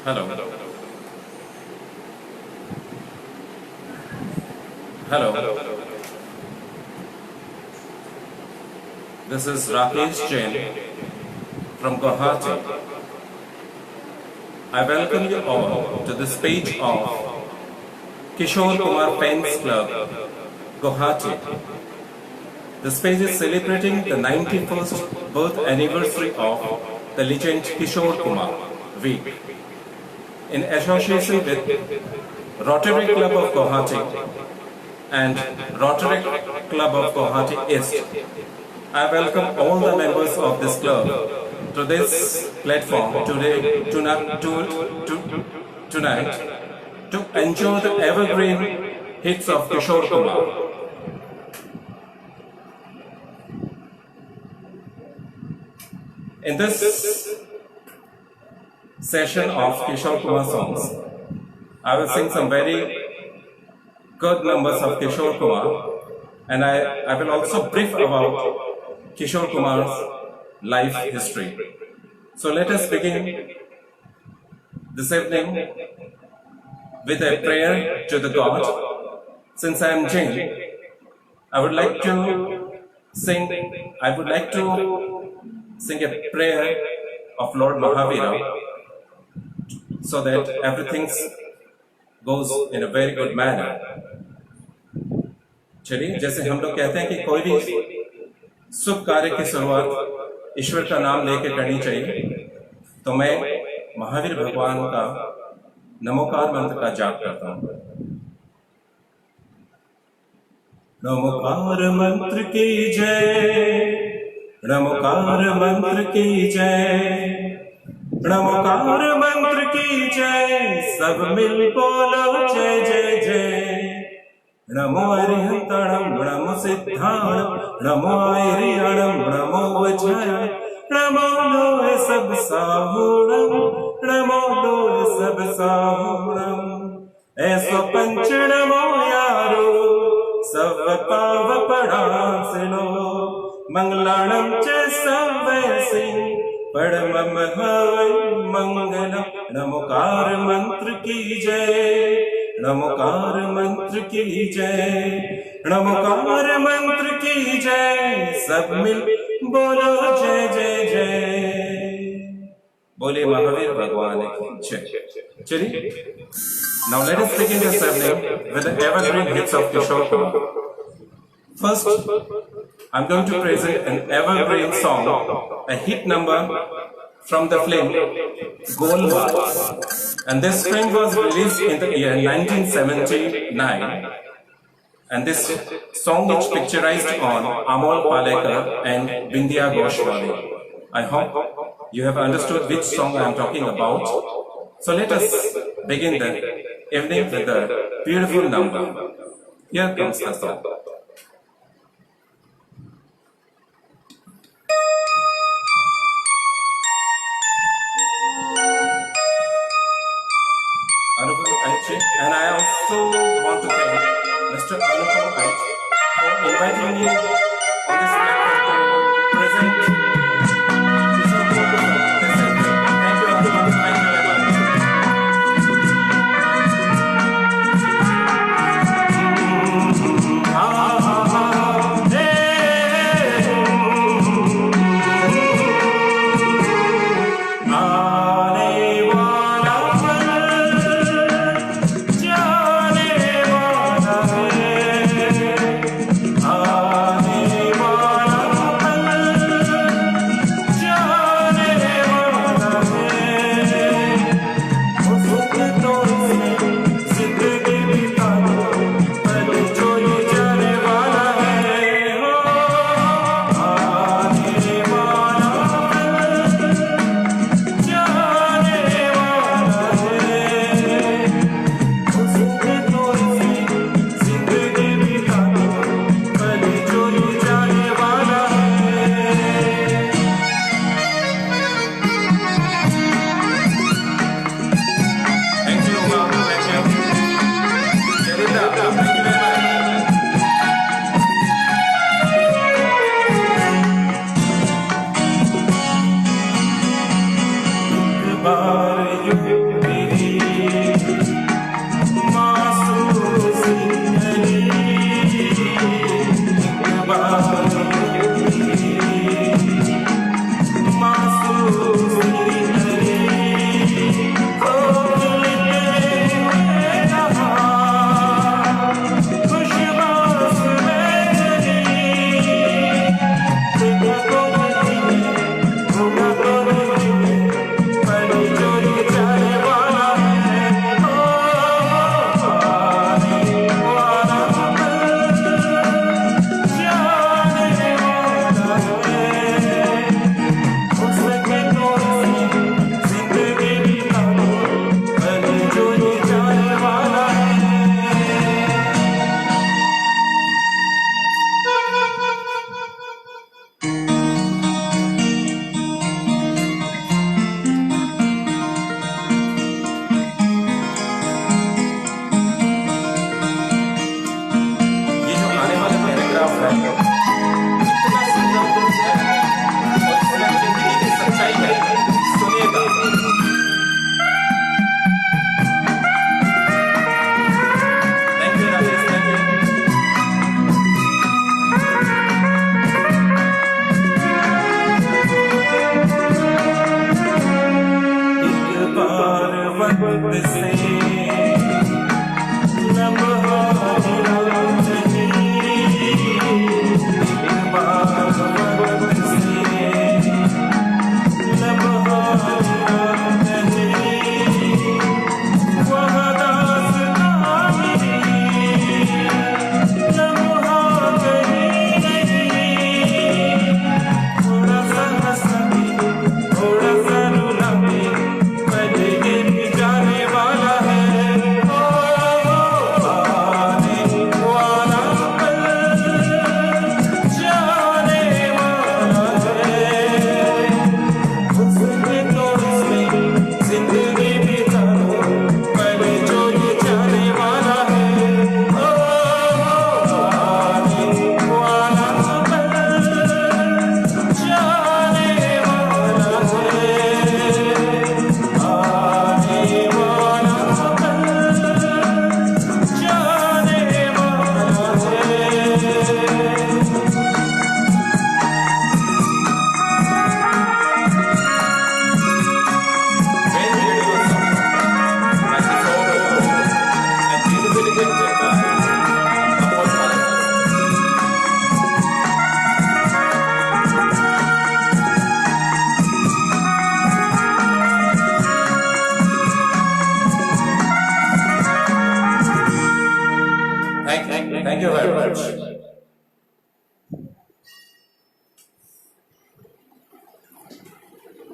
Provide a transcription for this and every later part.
Hello. Hello. This is Rakesh Jain from Guwahati. I welcome you all to this page of Kishore Kumar Fans Club, Guwahati. This page is celebrating the 91st birth anniversary of the legend Kishore Kumar Week in association with Rotary Club of Guwahati and Rotary Club of Guwahati East. I welcome all the members of this club to this platform tonight to enjoy the evergreen hits of Kishore Kumar. In this session of Kishore Kumar songs, I will sing some very good numbers of Kishore Kumar, and I will also brief about Kishore Kumar's life history. So let us begin this evening with a prayer to the God. Since I am Jain, I would like to sing a prayer of Lord Mahavira so that everything goes in a very good manner. चलिए, जैसे हम लोग कहते हैं कि कोई भी शुभ कार्य की शुरुआत ईश्वर का नाम लेकर करनी चाहिए, तो मैं महावीर भगवान का नमोकार मंत्र का जाप करता हूँ। नमोकार मंत्र की जय, नमोकार मंत्र की जय, नमोकार मंत्र की जय, सब मिल बोलो जय जय जय। नमो अरिहंतणं नमो सिद्धाणं नमो ऐरियणं नमो वज्राय नमो लोहे सब साहूणं नमो लोहे सब साहूणं। ऐसो पंच नमो यारो सब पाव पढ़ा सिलो मंगलाणं च सर्वैसि परमं हवै मंगलम्। नमोकार मंत्र की जय, नमोकार मंत्र की जय, नमोकार मंत्र की जय, सब मिल बोलो जय जय जय। बोले महावीर भगवान की जय। चलिए, now let us begin this evening with the evergreen hits of Kishore Kumar. First, I'm going to present an evergreen song, a hit number from the film Golmaal, and this film was released in the year 1979, and this song is picturized on Amol Palekar and Bindya Ghoshwali. I hope you have understood which song I am talking about. So let us begin the evening with a beautiful number. Here comes the song. And I also want to thank Mr. Anupam Paich for inviting me on this platform to present Kishore Kumar this evening. Thank you, Anupam. Thank you very much. आने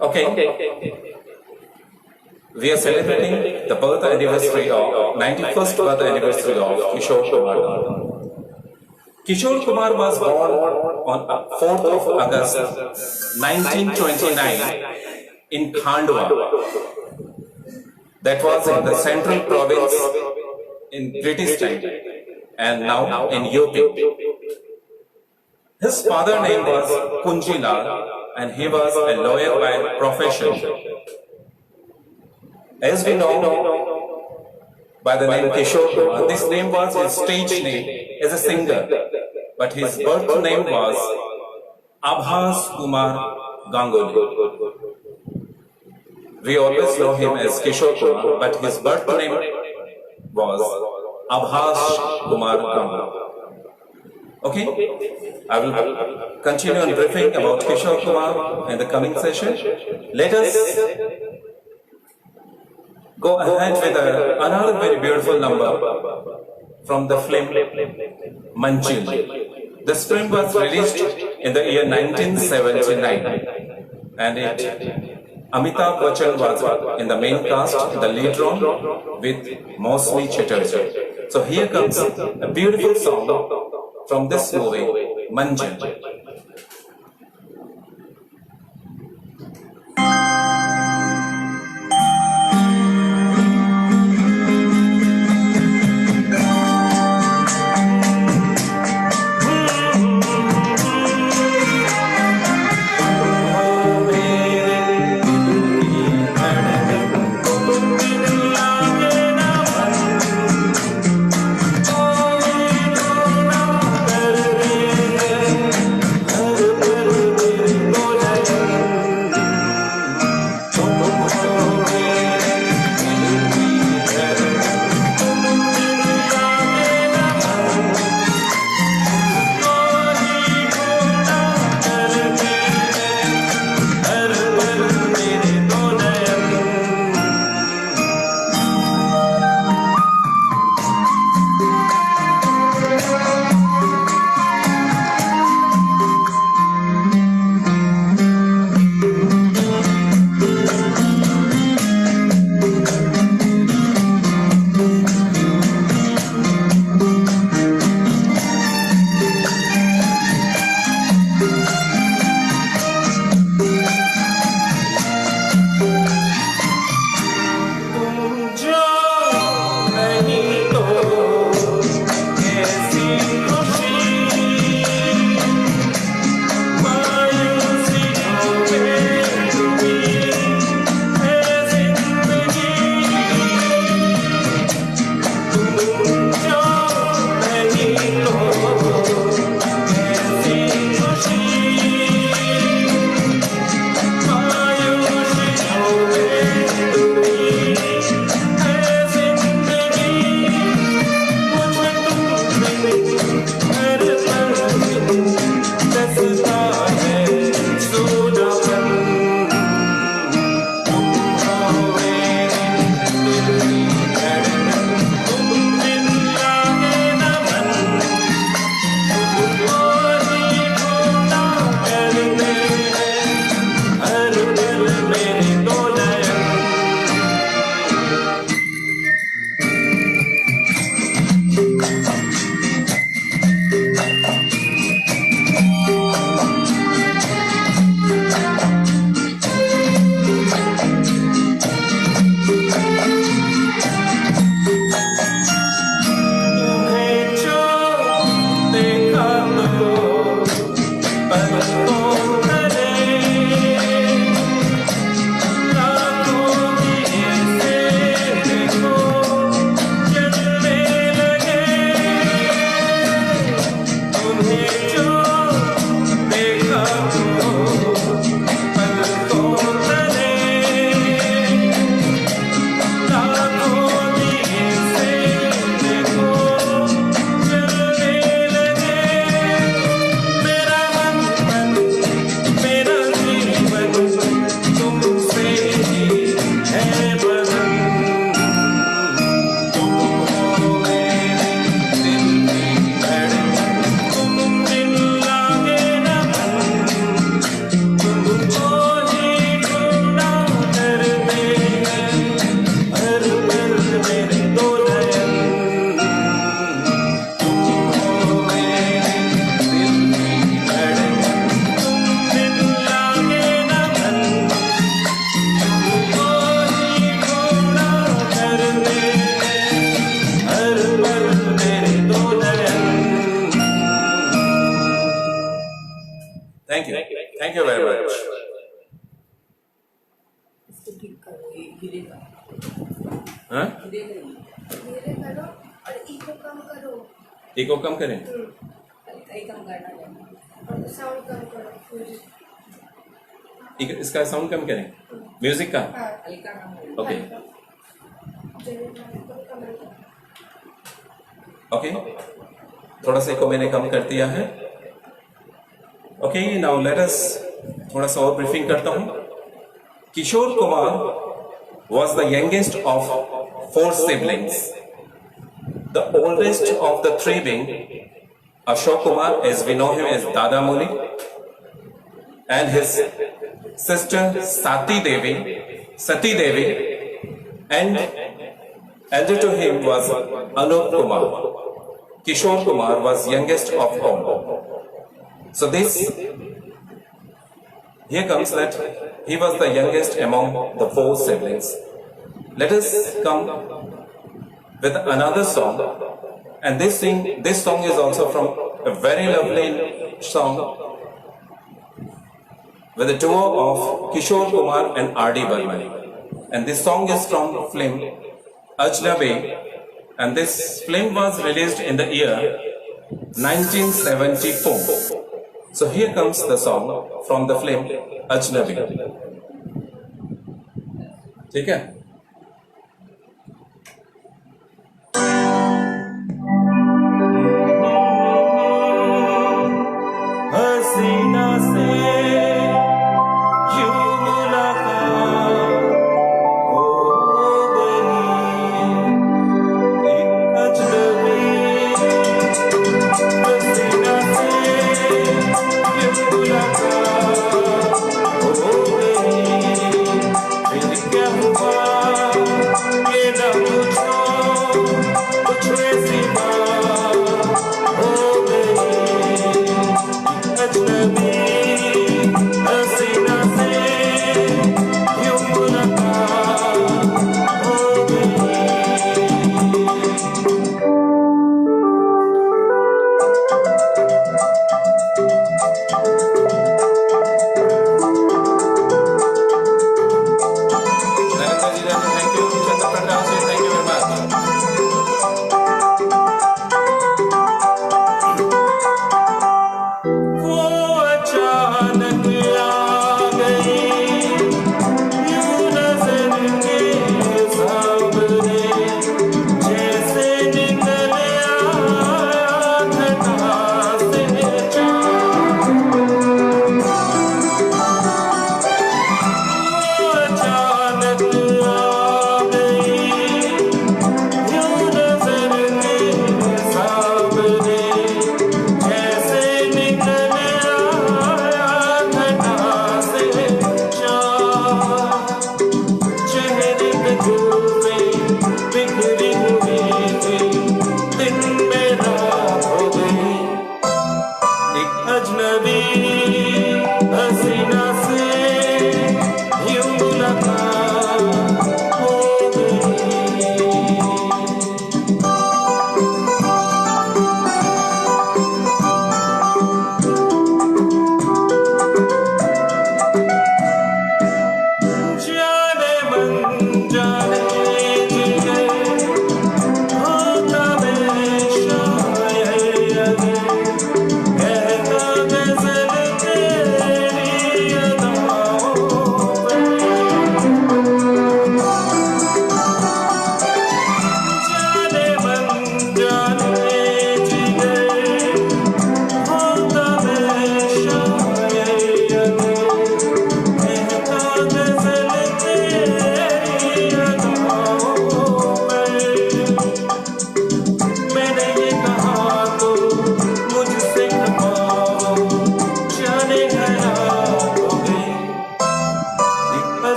Okay. We are celebrating the birth anniversary of 91st birth anniversary of Kishore Kumar. Kishore Kumar was born on 4th of August 1929 in Khandwa. That was in the central province in British time and now in UP. His father's name was Kunjilal and he was a lawyer by profession. As we know by the name Kishore Kumar, this name was his stage name as a singer, but his birth name was Abhas Kumar Ganguly. We always know him as Kishore Kumar, but his birth name was Abhas Kumar Ganguly. Okay, I will continue on briefing about Kishore Kumar in the coming session. Let us go ahead with another very beautiful number from the film Manchil. This film was released in the year 1979 and Amitabh Bachchan was in the main cast, the lead role with Mosmi Chatterjee. So here comes a beautiful song from this movie, Manchil. much. इसको ठीक करो, ये गिरेगा। हाँ? गिरेगा ये। धीरे करो और इको कम करो। इको कम करें? हल्का ही कम करना चाहिए। और साउंड कम करो फिर। इसका साउंड कम करें, म्यूजिक का। हाँ, हल्का कम करो। ओके जरूर कम करो। ओके, थोड़ा सा इको मैंने कम कर दिया है। ओके, नाउ लेट अस थोड़ा सा और ब्रीफिंग करता हूं। Kishore Kumar was the youngest of 4 siblings. The oldest of the 3 being Ashok Kumar, as we know him as Dada Muni, and his sister Sati Devi, and elder to him was Anup Kumar. Kishore Kumar was youngest of all. So this, here comes that he was the youngest among the 4 siblings. Let us come with another song, and this song is also from a very lovely song with the duo of Kishore Kumar and R.D. Burman. And this song is from the film Ajnabi, and this film was released in the year 1974. So here comes the song from the film Ajnabi. ठीक है? हसीना से यूं मुलाकात हो गई, एक अजनबी। हसीना से यूं मुलाकात हो गई, फिर क्या हुआ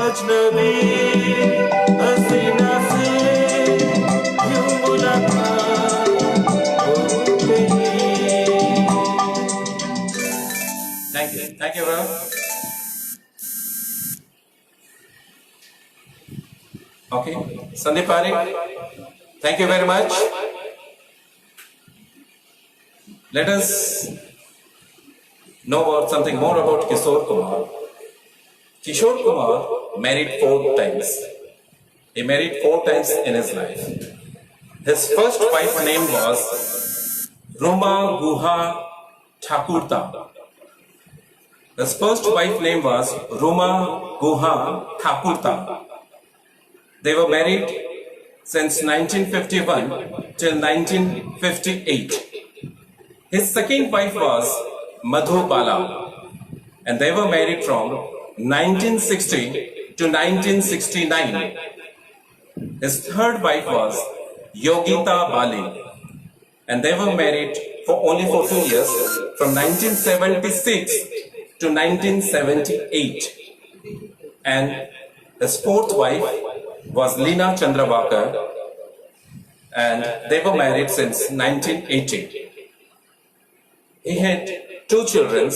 अजनबी हसीना से यूं मुलाकात हो गई। Thank you, bro. Okay, Sandeep Parekh, thank you very much. Let us know about something more about Kishore Kumar. Kishore Kumar married 4 times. He married 4 times in his life. His first wife name was Ruma Guha Thakurta. His first wife name was Ruma Guha Thakurta. They were married since 1951 till 1958. His second wife was Madhu Bala, and they were married from 1960 to 1969. His third wife was Yogita Bali, and they were married for only 2 years, from 1976 to 1978. And his fourth wife was Leena Chandrawakar, and they were married since 1980. He had 2 children,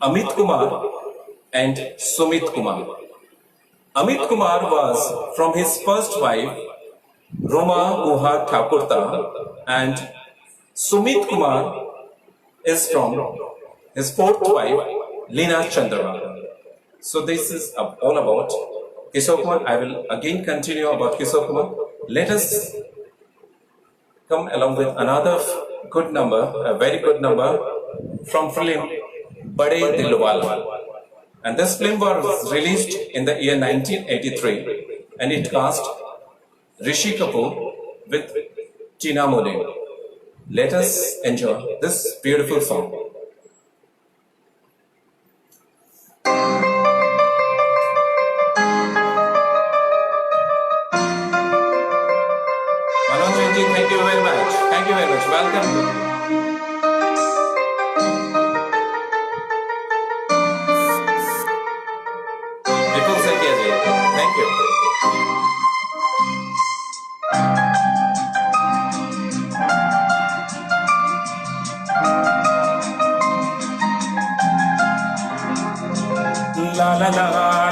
Amit Kumar and Sumit Kumar. Amit Kumar was from his first wife, Roma Guha Thakurta, and Sumit Kumar is from his fourth wife, Leena Chandrawakar. So this is all about Kishore Kumar. I will again continue about Kishore Kumar. Let us come along with another good number, a very good number from film Bade Dilwala. And this film was released in the year 1983, and it cast Rishi Kapoor with Tina Moline. Let us enjoy this beautiful song. Thank you very much. Thank you very much. Welcome. Vipul Setia ji. Thank you. La la la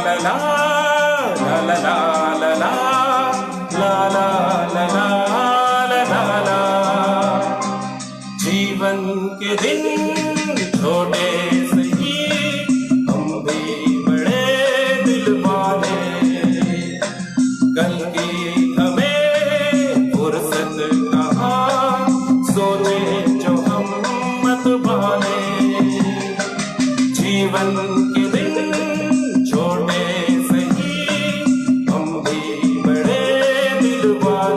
la la la la la la la la la la la. जीवन के दिन छोटे सही, हम भी बड़े दिल वाले, कल की हमें फुर्सत कहाँ, सोचे जो हम मत भाले। जीवन के दिन छोटे सही, हम भी बड़े दिल वाले,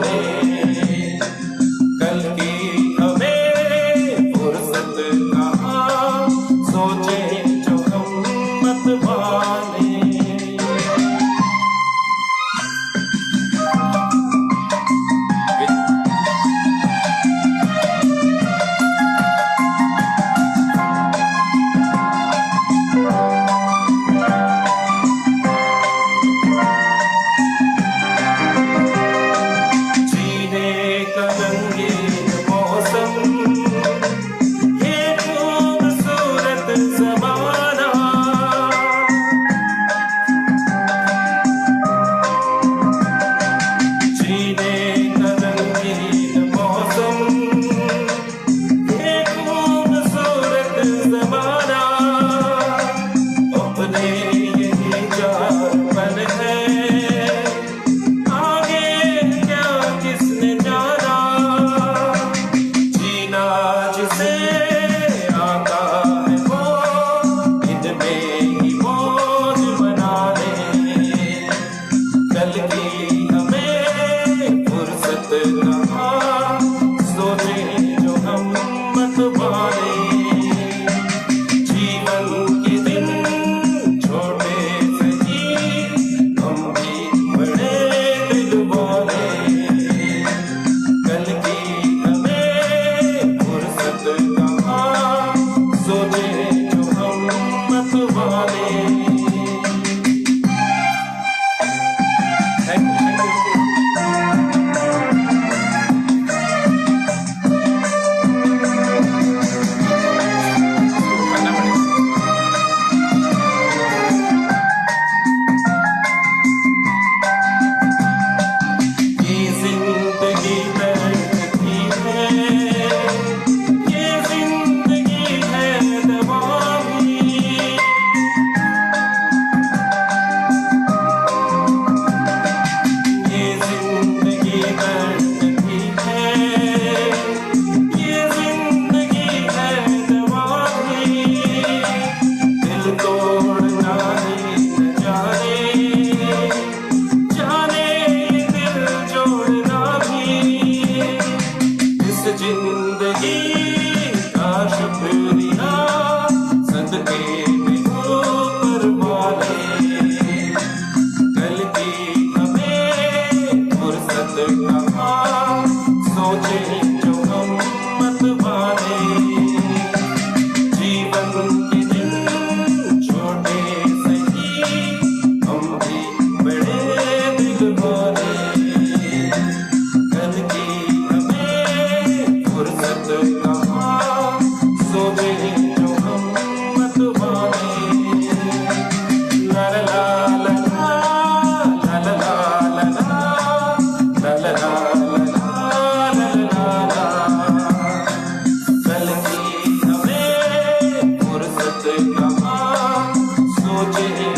मुझे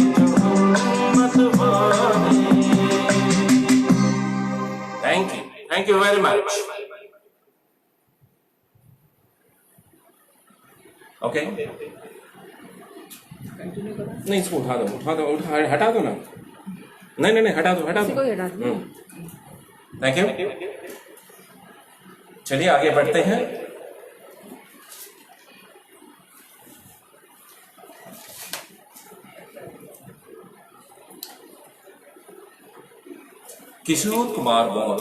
मत माने। Thank you very much. Okay, continue करो। नहीं इसको उठा दो, हटा दो ना। नहीं हटा दो। Thank you. चलिए आगे बढ़ते हैं। Kishore Kumar won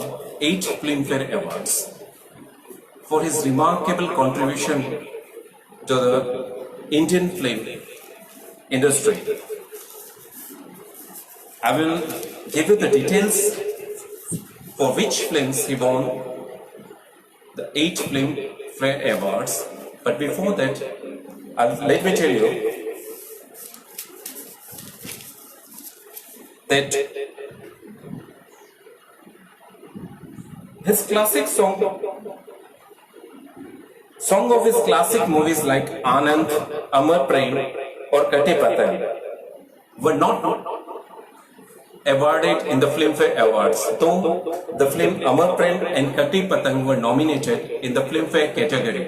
8 Filmfare Awards for his remarkable contribution to the Indian film industry. I will give you the details for which films he won the 8 Filmfare Awards. But before that, let me tell you that his classic song of his classic movies like Anand, Amar Prem or Katti Patan were not awarded in the Filmfare Awards, though the film Amar Prem and Katti Patan were nominated in the Filmfare category.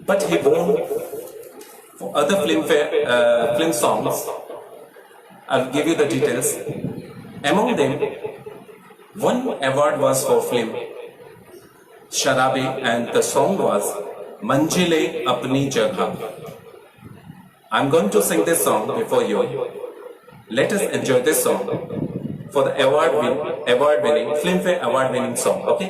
But he won for other Filmfare film songs. I'll give you the details. Among them, one award was for film Sharabi and the song was Manjile Apni Jagah. I'm going to sing this song before you. Let us enjoy this song for the award-winning Filmfare award-winning song. Okay?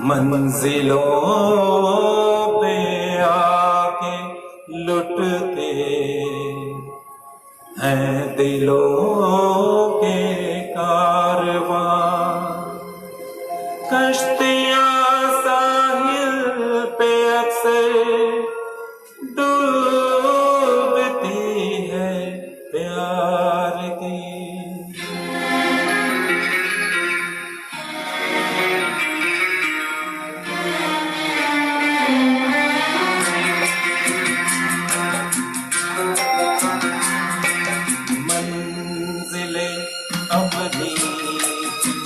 मंजिलों पे आके लुटते हैं दिलों के कारवां, कश्तियां साहिल पे अक्सर डूबती है प्यार की।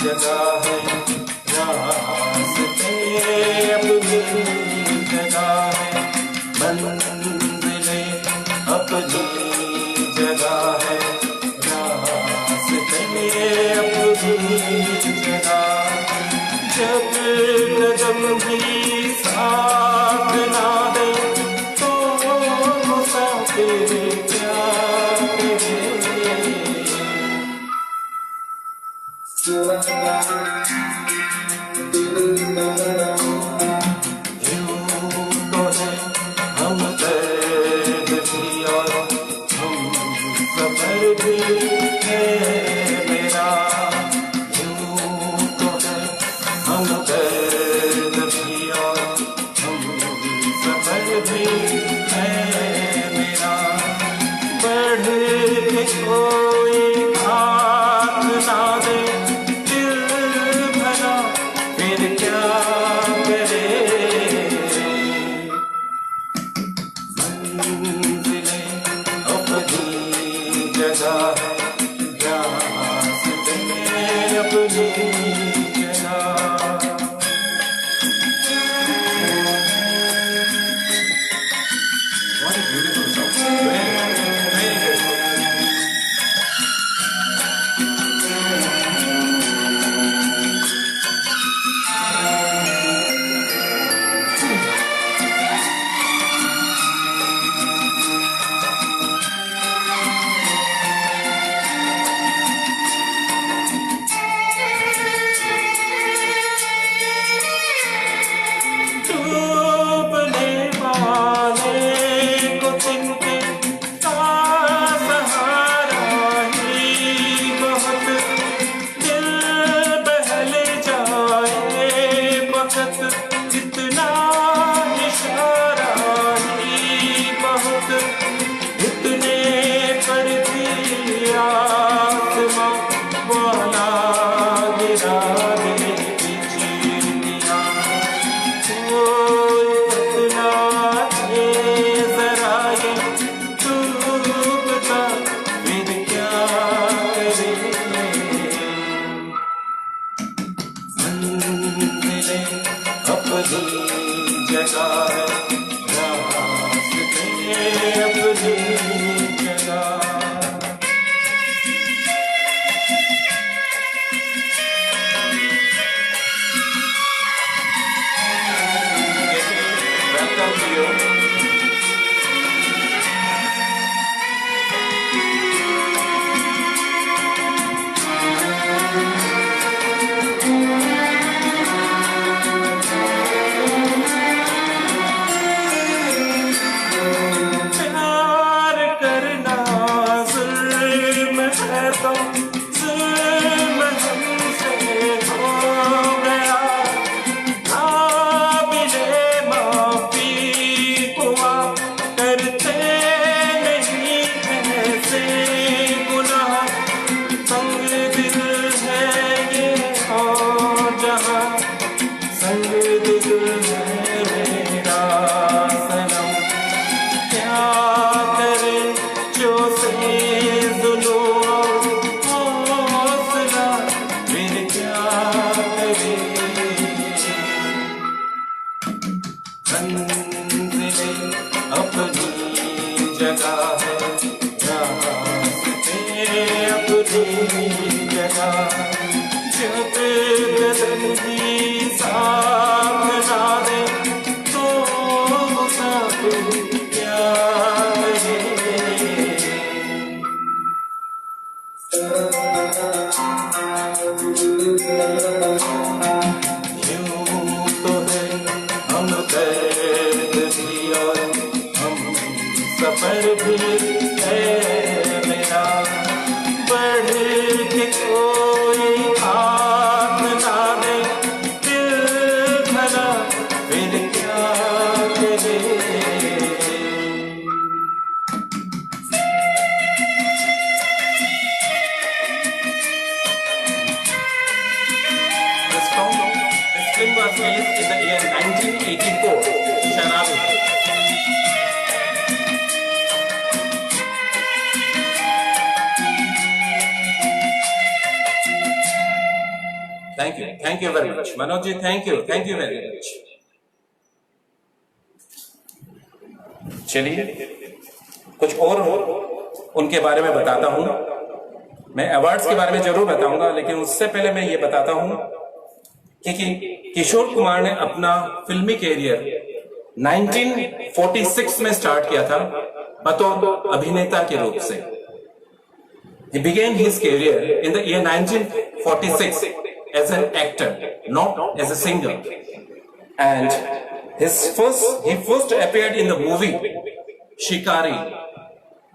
जगह है रास्ते अपनी जगह है, मंजिलें अपनी जगह है रास्ते अपनी जगह। जब कदम भी साथ ना दे तो मुसाफिर क्या करे। यूं तो है हम दर्द भी और हम सफर भी है मेरा। यूं तो है हम दर्द भी और हम सफर भी है मेरा। बढ़ के कोई हाथ ना दे तो जुल्म हमसे हो गया, काबिले माफी हुआ करते नहीं ऐसे गुनाह, संग दिल है ये और जहां, संग दिल है मेरा सनम, क्या करे जो से जुल्म हौसला, फिर क्या करे। मंजिलें अपनी जगह है, रास्ते अपनी जगह, जब बदन की साथ ना दे तो मुसाफिर क्या करे। यूं तो है हम दर्द भी और हम सफर भी है मेरा, बढ़ के कोई हाथ ना दे दिल भला, फिर क्या करे। This film was released in the year 1984. Sharabi. Thank you very much. Manoj ji, thank you very much. चलिए कुछ और उनके बारे में बताता हूं। मैं अवार्ड्स के बारे में जरूर बताऊंगा, लेकिन उससे पहले मैं ये बताता हूं कि किशोर कुमार ने अपना फिल्मी कैरियर 1946 में स्टार्ट किया था बतौर अभिनेता के रूप से। He began his career in the year 1946 as an actor, not as a singer. And he first appeared in the movie Shikari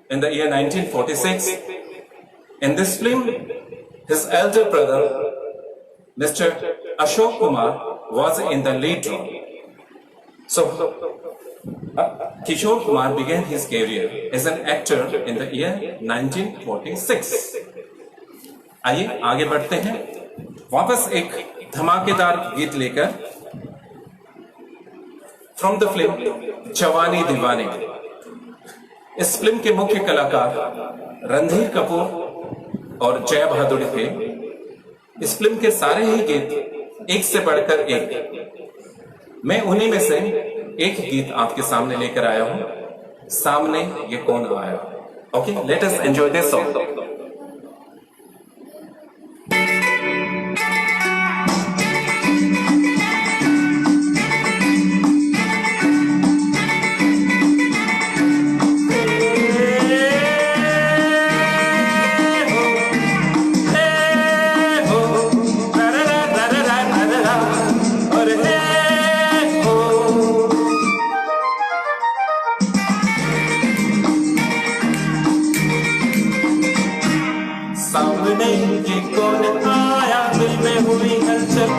in the year 1946. In this film, his elder brother, Mr. Ashok Kumar, was in the lead role. So, Kishore Kumar began his career as an actor in the year 1946. आइए आगे बढ़ते हैं, वापस एक धमाकेदार गीत लेकर from the film जवानी दीवानी। इस फिल्म के मुख्य कलाकार रणधीर कपूर और जया बहादुर थे। इस फिल्म के सारे ही गीत एक से बढ़कर एक, मैं उन्हीं में से एक गीत आपके सामने लेकर आया हूं, सामने ये कौन आया। Okay, let us enjoy this song. सामने ये कौन आया, दिल में हुई हलचल,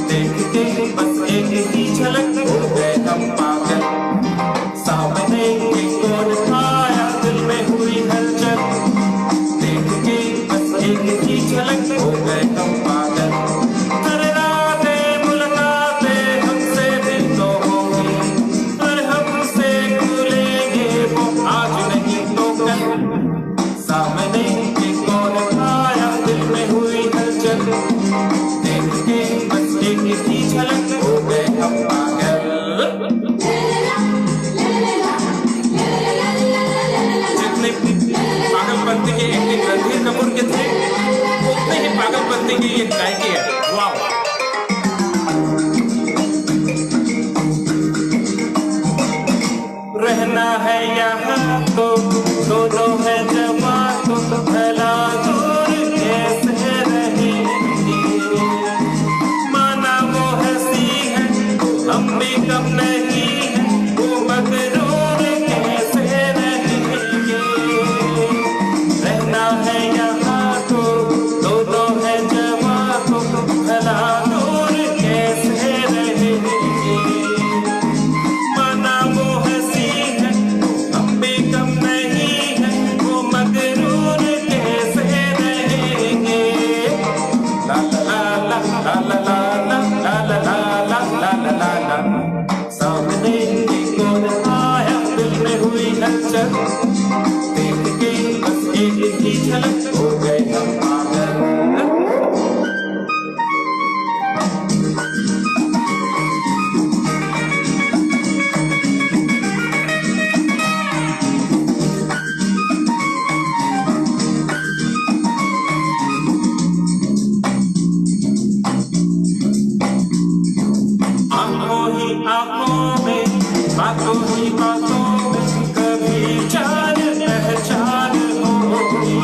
देख के बस एक ही झलक हो गए हम पागल। सामने ये कौन आया, दिल में हुई हलचल, देख के बस एक ही झलक हो गए हम पागल। हर रातें मुलाकातें हमसे भी तो होंगी, पर हमसे भूलेंगे वो आज नहीं तो कल। सामने देख के बस एक ही झलक हो गए हम पागल। जितने पागलपंती के एक्टिंग रणधीर कपूर के थे, उतने ही पागलपंती की ये गायकी है। वाह, रहना है यहाँ तो दोनों है जवान, तो भला दूर कैसे रहेंगे। माना वो हंसी है, हम भी कम नहीं है, वो मगरूर कैसे रहेंगे। रहना है यहाँ झलक हो गए हम पागल। आंखों ही आंखों में, बातों ही बातों में, कभी जान पहचान होगी।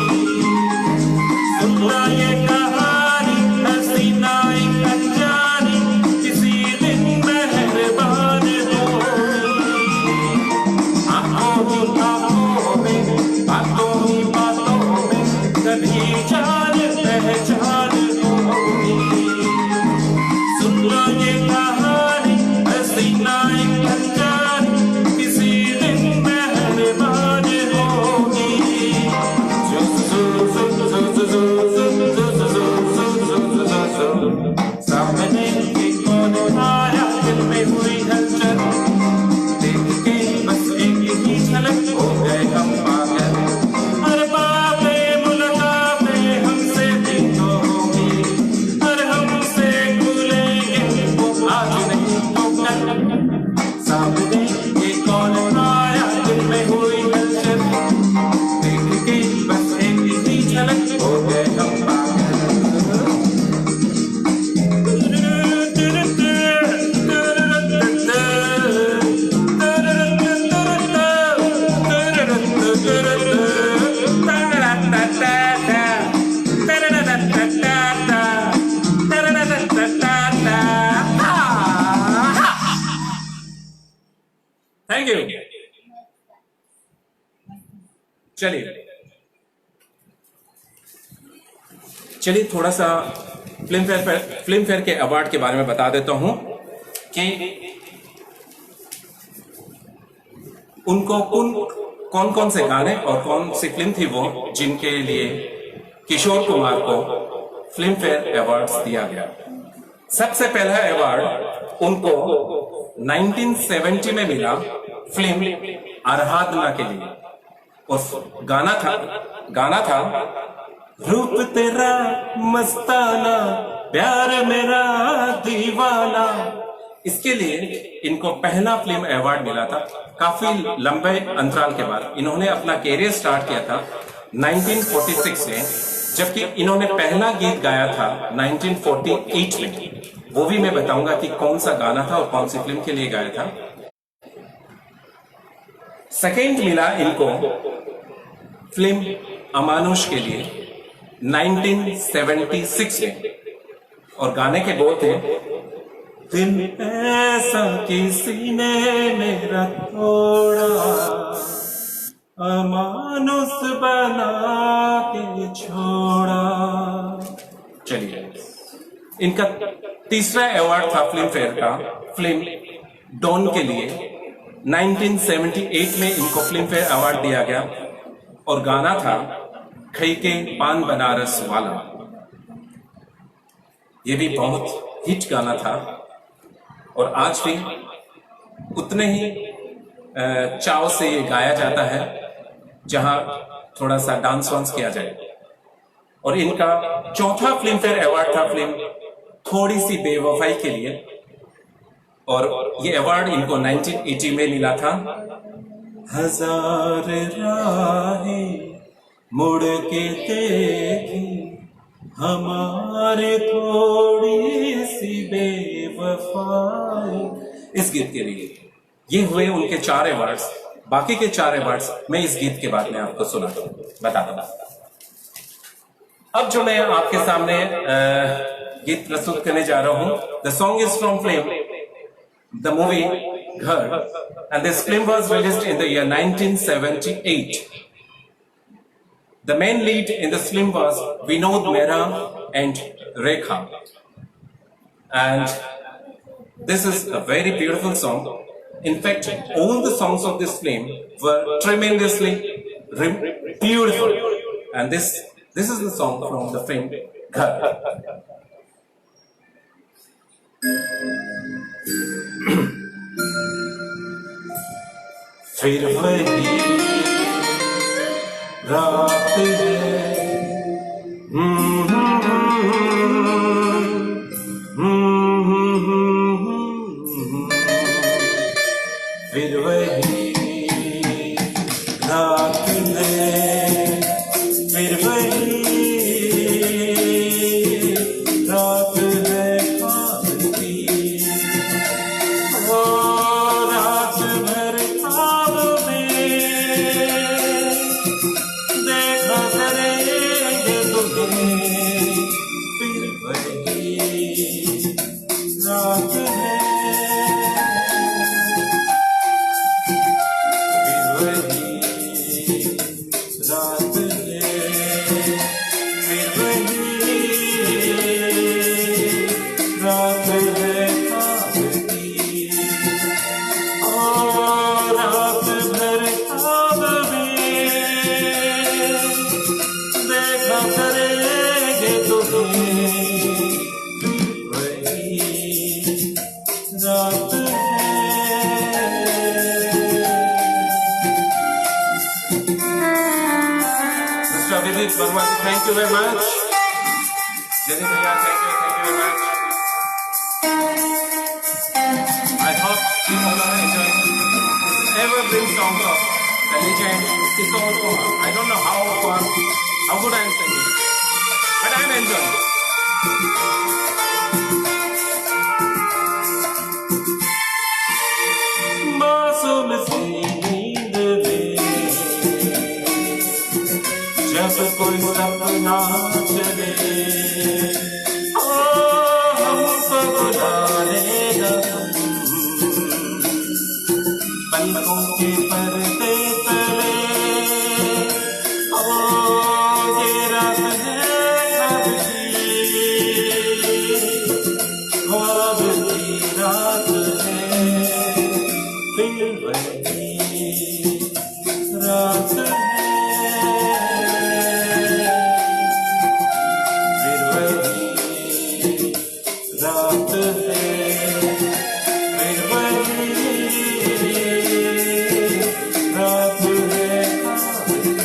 सुनना ये कहानी हसीना एक अनजानी, किसी दिन मेहरबान होगी। आंखों ही आंखों में, बातों ही बातों में, कभी जान पहचान होगी। सुनना ये कहानी हसीना एक अनजानी, किसी दिन मेहरबान होगी। जो सामने के कौन आया, दिल में हुई हलचल, देख के बस एक ही झलक हो गए हम पागल। हर बातें मुलाकातें हमसे भी तो होगी, हर हमसे भूलेंगे वो आज नहीं तो कल। सामने के कौन आया, दिल में हुई हलचल, देख के बस एक ही झलक हो गए हम पागल। Thank you. चलिए थोड़ा सा फिल्म फेयर के अवार्ड के बारे में बता देता हूं कि उनको कौन कौन से गाने और कौन सी फिल्म थी वो जिनके लिए किशोर कुमार को फिल्म फेयर अवार्ड्स दिया गया। सबसे पहला अवार्ड उनको 1970 में मिला फिल्म आराधना के लिए। और गाना था रूप तेरा मस्ताना, प्यार मेरा दीवाना। इसके लिए इनको पहला फिल्म अवार्ड मिला था काफी लंबे अंतराल के बाद। इन्होंने अपना कैरियर स्टार्ट किया था 1946 में, जबकि इन्होंने पहला गीत गाया था 1948 में। वो भी मैं बताऊंगा कि कौन सा गाना था और कौन सी फिल्म के लिए गाया था। सेकेंड मिला इनको फिल्म अमानुष के लिए 1976 में, और गाने के बोल थे दिल ऐसा किसी ने मेरा तोड़ा, अमानुष बना के छोड़ा। चलिए, इनका तीसरा अवार्ड था फिल्म फेयर का फिल्म डॉन के लिए। 1978 में इनको फिल्म फेयर अवार्ड दिया गया और गाना था खई के पान बनारस वाला। ये भी बहुत हिट गाना था और आज भी उतने ही चाव से ये गाया जाता है जहां थोड़ा सा डांस वांस किया जाए। और इनका चौथा फिल्म फेयर अवार्ड था फिल्म थोड़ी सी बेवफाई के लिए, और ये अवार्ड इनको 1980 में मिला था। हजार राहें मुड़ के देखी हमारे थोड़ी सी बेवफाई, इस गीत के लिए। ये हुए उनके 4 अवार्ड्स। बाकी के 4 अवार्ड्स मैं इस गीत के बाद में आपको सुनाता हूं, बताता हूं। अब जो मैं आपके सामने गीत प्रस्तुत करने जा रहा हूं, the song is from film the movie घर, and this film was released in the year 1978. The main lead in this film was Vinod Mehra and Rekha, and this is a very beautiful song. In fact, all the songs of this film were tremendously beautiful, and this is the song from the film Ghar. फिर वही रात है वही रात है ख्वाब की, ओ रात भर ख्वाब में देखा करेंगे तुम्हें, फिर वही रात है, फिर वही रात है, फिर वही रात है ख्वाब की, ओ रात भर ख्वाब में देखा करेंगे तुम्हें, वही रात है। Mr. Abhijit Verma, thank you very much. Jenny Bhaiya, thank you very much. I hope you all are enjoying evergreen songs of the legend Kishore Kumar. I don't know how good I am singing, but I am enjoying. मासूम सी नींद में जब कोई सपना चले, ओ हमको बुला लेगा पलकों के पर्दे तले, ओ ये रात है ख्वाब की रात है, फिर वही रात है, फिर वही रात है, फिर वही रात है ख्वाब की।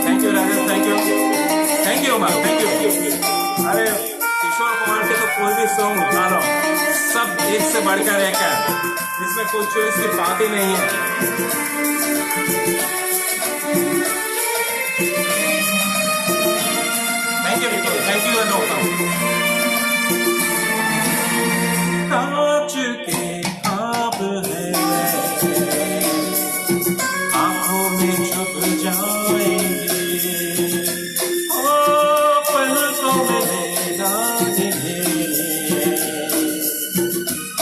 Thank you Raja, thank you ma'am, thank you. अरे किशोर कुमार के तो कोई भी सॉन्ग उठा लो, सब एक से बढ़कर एक है, इसमें कोई चॉइस की बात ही नहीं है। Thank you Vicky, thank you and कांच के ख्वाब है आंखों में छुप जाएंगे, ओ पलकों में लेना इन्हें,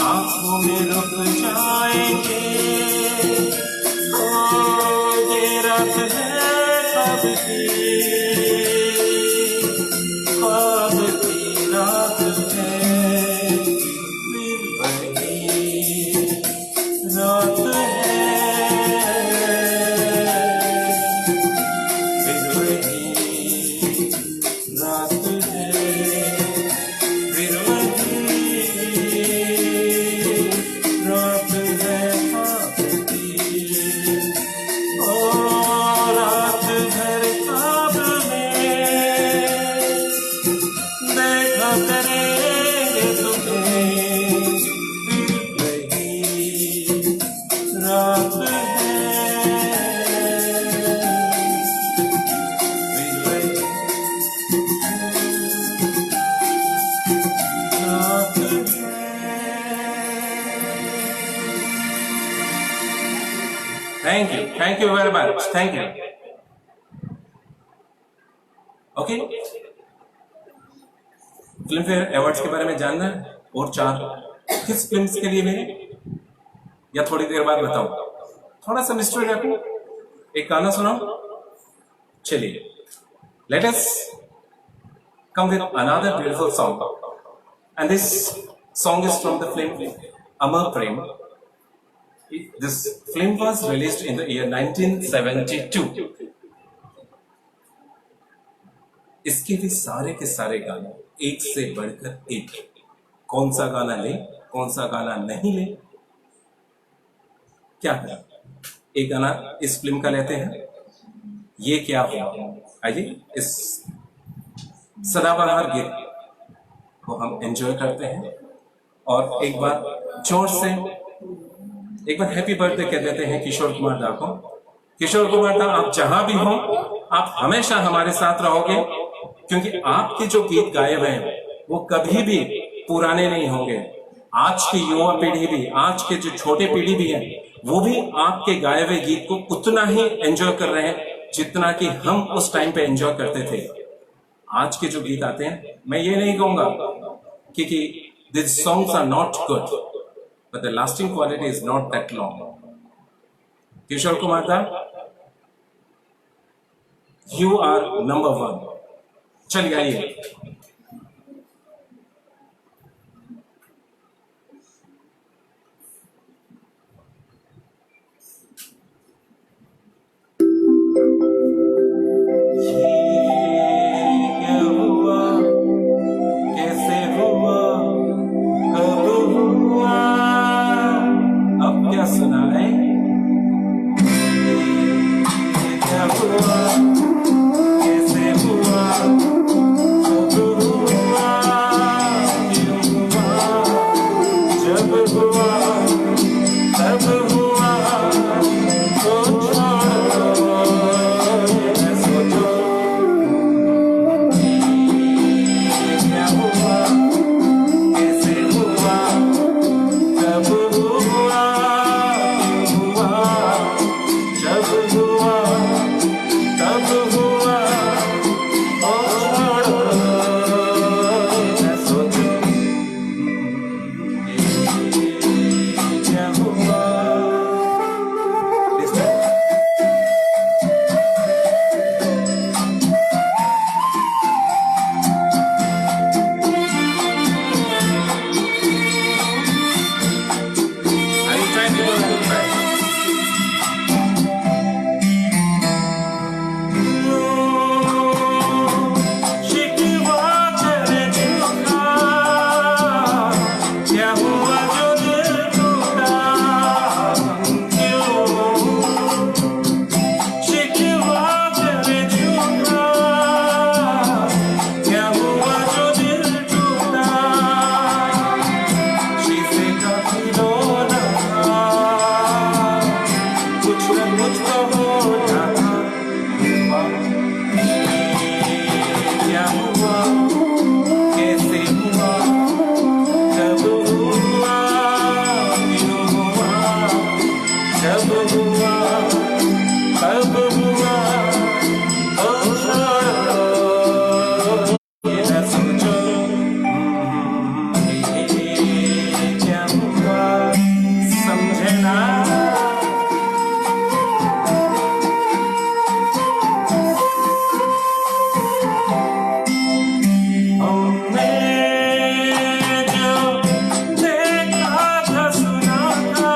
आंखों में रुक जाएंगे, ओ ये रात है ख्वाब की रात है, फिर वही रात है, फिर वही रात है, फिर वही रात है ख्वाब की, ओ रात भर ख्वाब में देखा करेंगे तुम्हें, फिर वही रात है, फिर वही रात है। Thank you very much, thank you. Okay, film fair awards के बारे में जानना है और 4 किस फिल्म्स के लिए मैंने, या थोड़ी देर बाद बताऊं, थोड़ा सा मिस्ट्री रखूं, एक गाना सुनाऊं। चलिए, let us come with another beautiful song, and this song is from the film Amar Prem. This film was released in the year 1972. इसके भी सारे के सारे गाने एक से बढ़कर एक, कौन सा गाना ले कौन सा गाना नहीं ले, क्या करें। एक गाना इस फिल्म का लेते हैं, ये क्या हुआ। आइए इस सदाबहार गीत को हम एंजॉय करते हैं और एक बार जोर से एक बार हैप्पी बर्थडे कह देते हैं किशोर कुमार दा को। किशोर कुमार दा, आप जहां भी हो, आप हमेशा हमारे साथ रहोगे, क्योंकि आपके जो गीत गाए हुए हैं वो कभी भी पुराने नहीं होंगे। आज की युवा पीढ़ी भी, आज के जो छोटे पीढ़ी भी है, वो भी आपके गाए हुए गीत को उतना ही एंजॉय कर रहे हैं जितना कि हम उस टाइम पे एंजॉय करते थे। आज के जो गीत आते हैं, मैं ये नहीं कहूंगा कि this songs are not good, but the lasting quality is not that long. Kishore Kumar da, you are number 1। चलिए आइए। क्या हुआ, कैसे हुआ, कब हुआ, अब क्या सुनाए? क्या हुआ, कैसे हुआ, कब हुआ, क्यों हुआ, जब हुआ तब हुआ, तो छोड़ो ये सोचो। क्या हुआ, कैसे हुआ, कब हुआ, क्यों हुआ, जब हुआ तब हुआ, ओ छोड़ो ये सोचो। क्या हुआ। Listen. I will try to do a good try. शिकवा करे झूठा, क्या हुआ जो दिल टूटा, क्यों? शिकवा करे झूठा, क्या हुआ जो दिल टूटा, शीशे का खिलौना कुछ न कुछ तो हो जाता। क्या हुआ, कैसे हुआ, कब हुआ, क्यों हुआ, जब हुआ कब हुआ, ओ छोड़ो ये न सोचो। क्या हुआ, समझे ना? हमने जो देखा था, सुना था,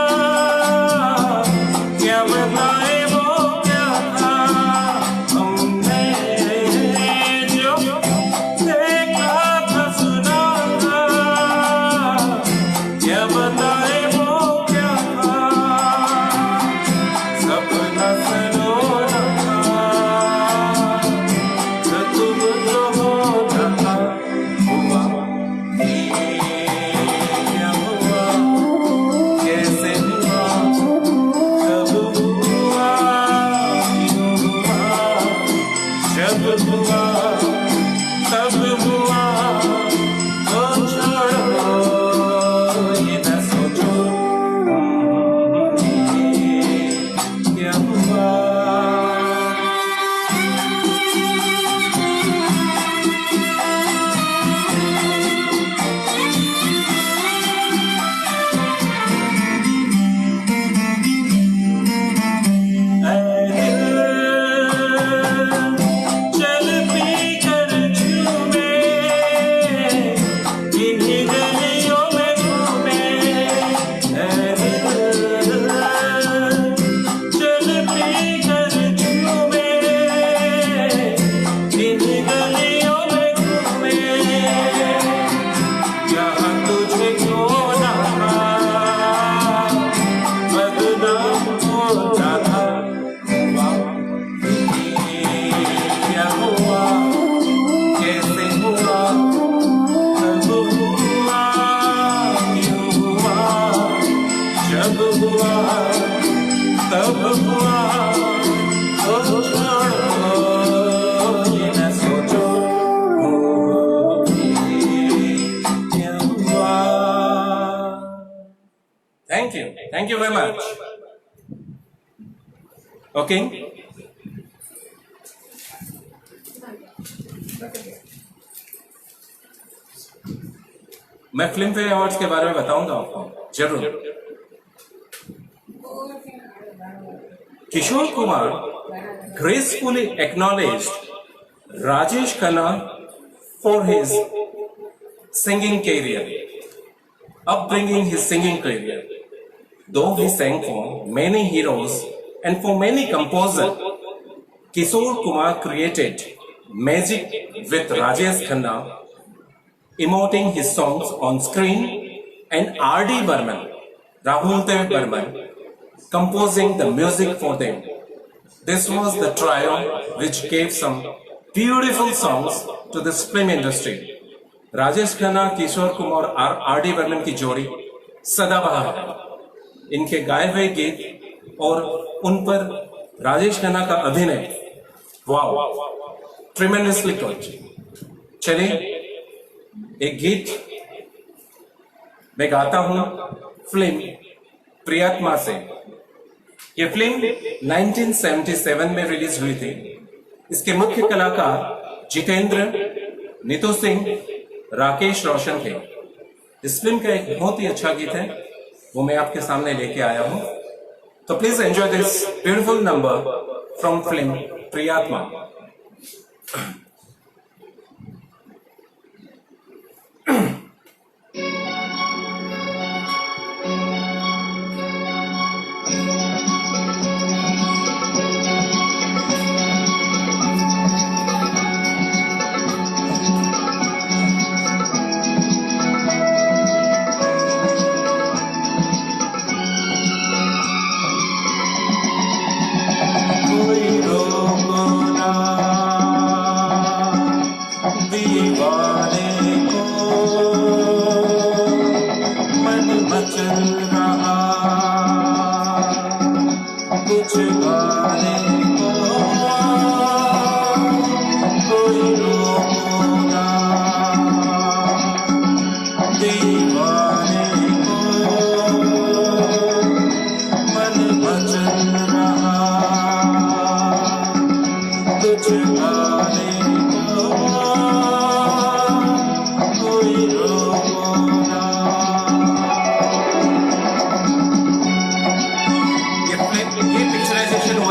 तब हुआ तो छोड़ो ये न सोचो क्या हुआ। Thank you very much. Okay. मैं फिल्म फेयर अवार्ड्स के बारे में बताऊंगा आपको जरूर। Kishore Kumar gracefully acknowledged Rajesh Khanna for his singing career, upbringing his singing career. Though he sang for many heroes and for many composers, Kishore Kumar created magic with Rajesh Khanna, emoting his songs on screen, and R.D. Burman, Rahul Dev Burman, composing the music for them. This was the trio which gave some beautiful songs to this film industry. Rajesh Khanna, Kishore Kumar और R.D. Burman की जोड़ी सदाबहार है। इनके गाए हुए गीत और उन पर राजेश खन्ना का अभिनय, वाव, ट्रिमेंडसली गुड। चलिए एक गीत मैं गाता हूं फिल्म प्रियात्मा से। ये फिल्म 1977 में रिलीज हुई थी। इसके मुख्य कलाकार जितेंद्र, नीतू सिंह, राकेश रोशन थे। इस फिल्म का एक बहुत ही अच्छा गीत है, वो मैं आपके सामने लेके आया हूं। तो please enjoy this beautiful number from film Priyatma.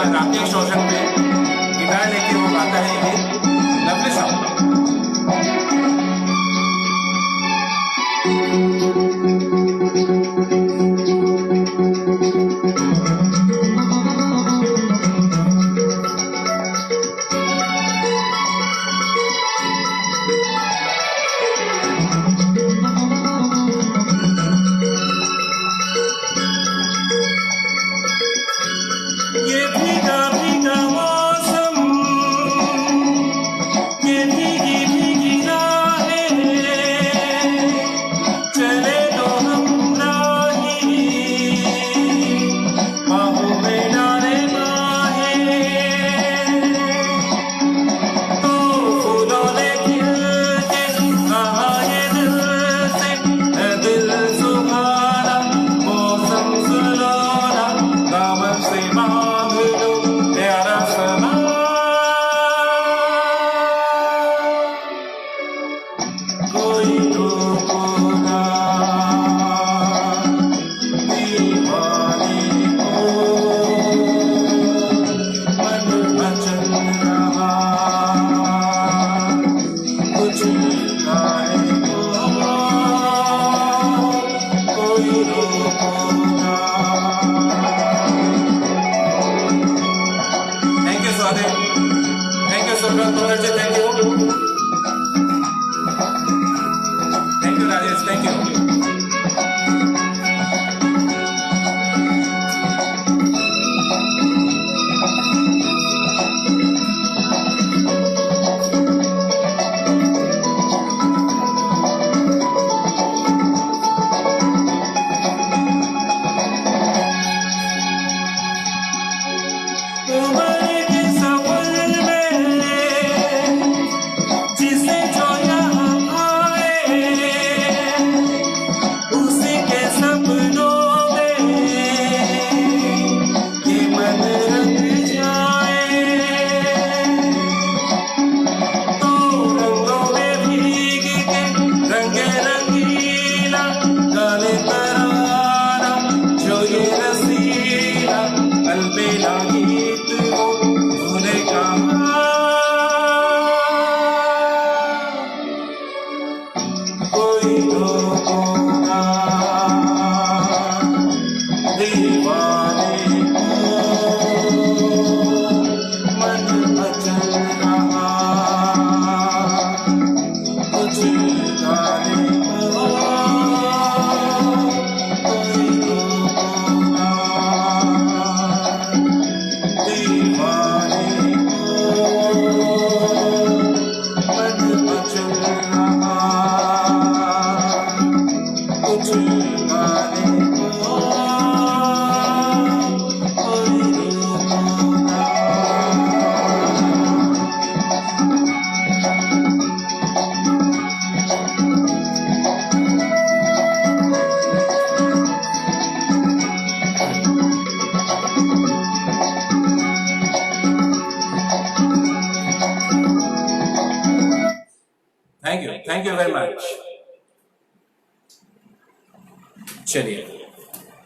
Rakesh Roshan पे गिटार लेके वो गाता है ये लवली सॉन्ग। ये भीगा भीगा मौसम, ये भीगी भीगी राहें, चले तो हम राही, बाहों में डाले बाहें, तो फूलों ने खिल के कहा ये दिल से, है दिल सुहाना, मौसम सुहाना, दामन से उम्र के सफर में जिसे जो यहाँ आए उसी के सपनों में ये मन रंग जाए। तो रंगों में भीग के रंगे रंगीला गाने तराना जो ये रसीला अलबेला गीत हो तूने कहा कोई रोना दीवाने को मन मचल रहा कुछ गाने को कोई रोना दीवाने को मन मचल रहा कुछ गाने को कोई रोना। Thank you very much. चलिए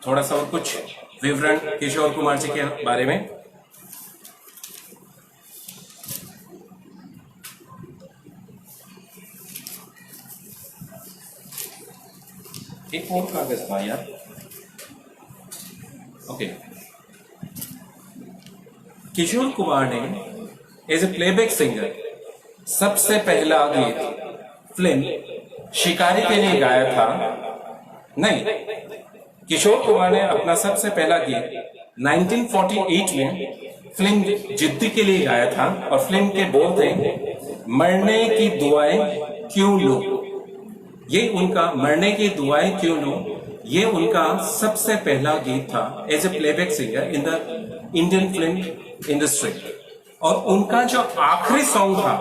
थोड़ा सा और कुछ विवरण किशोर कुमार जी के बारे में। एक और कागज था यार। ओके, किशोर कुमार ने एज ए प्लेबैक सिंगर सबसे पहला गीत फिल्म शिकारी के लिए गाया था। नहीं, किशोर कुमार ने अपना सबसे पहला गीत 1948 में फिल्म जिद्दी के लिए गाया था और फिल्म के बोल थे मरने की दुआएं क्यों लो। ये उनका मरने की दुआएं क्यों लो, ये उनका सबसे पहला गीत था as a playback singer in the Indian film industry. और उनका जो आखिरी सॉन्ग था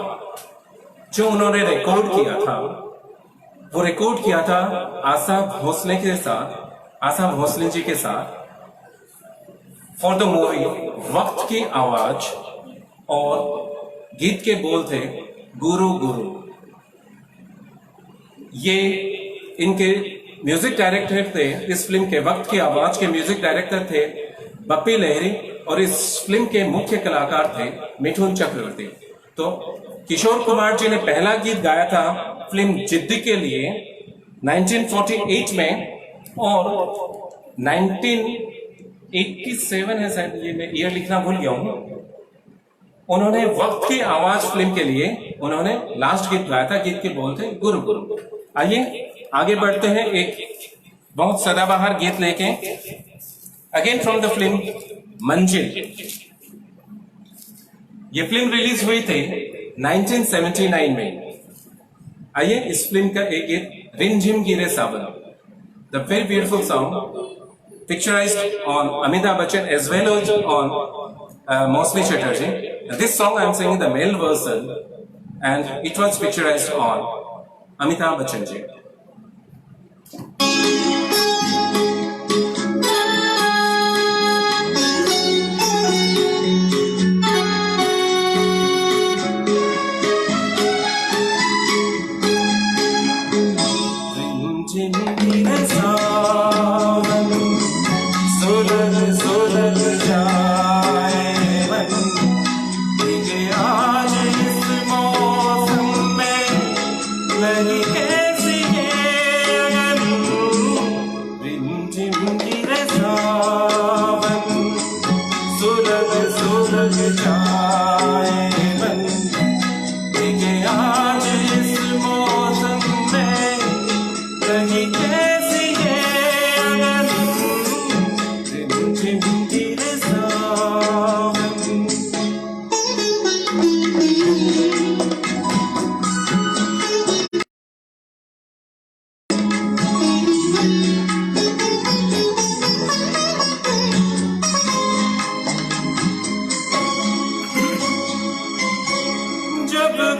जो उन्होंने रिकॉर्ड किया था, वो रिकॉर्ड किया था आशा भोसले के साथ, आशा भोसले जी के साथ, फॉर द मूवी वक्त की आवाज। और गीत के बोल थे गुरु गुरु। ये इनके म्यूजिक डायरेक्टर थे, इस फिल्म के वक्त की आवाज के म्यूजिक डायरेक्टर थे बप्पी लहरी और इस फिल्म के मुख्य कलाकार थे मिठुन चक्रवर्ती। तो किशोर कुमार जी ने पहला गीत गाया था फिल्म जिद्दी के लिए 1948 में और 1987 है शायद, ये मैं ईयर लिखना भूल गया हूं। उन्होंने वक्त की आवाज फिल्म के लिए उन्होंने लास्ट गीत गाया था, गीत के बोल थे गुरु गुरु। आइए आगे बढ़ते हैं एक बहुत सदाबहार गीत लेके, अगेन फ्रॉम द फिल्म मंजिल। ये फिल्म रिलीज हुई थी 1979 में। आइए इस फिल्म का एक गीत रिमझिम गिरे सावन, the very beautiful song picturized on Amitabh Bachchan as well as on Mosli Chatterjee. This song I am singing the male version and it was picturized on Amitabh Bachchan ji.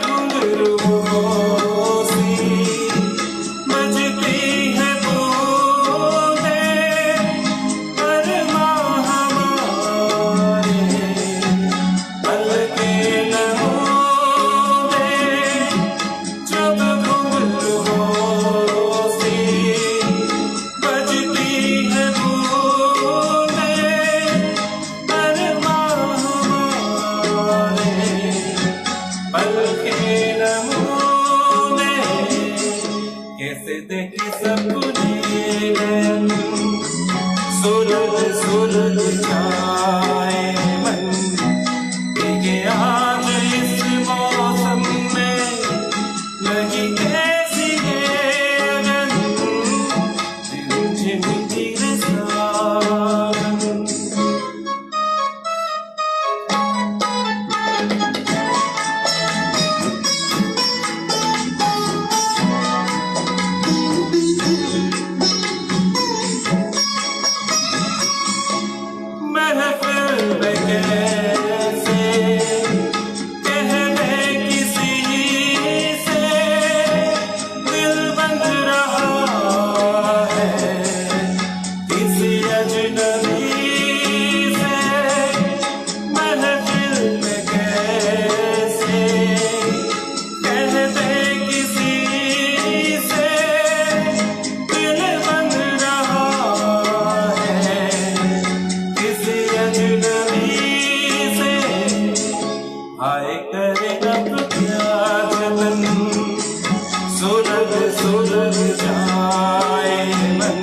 घुंघरूओं सी बजती है बूंदें, अरमां हमारे पलके लम्हों में, जब घुंघरूओं सी बजती है बूंदें, अरमां हमारे पलके लम्हों में। कैसे देखे सपने नैन, सुलग सुलग जाए मन, भीगे आज इस मौसम में, लगी कैसी है अगन, झिम झिम सावन। महफिल में कैसे कहने किसी से, दिल बंध रहा है किसी अजनबी से। महफिल में कैसे कहते किसी से, दिल बंध रहा है किसी अजनबी से। आए करे अब क्या जतन, सुलग सुलग जाए मन,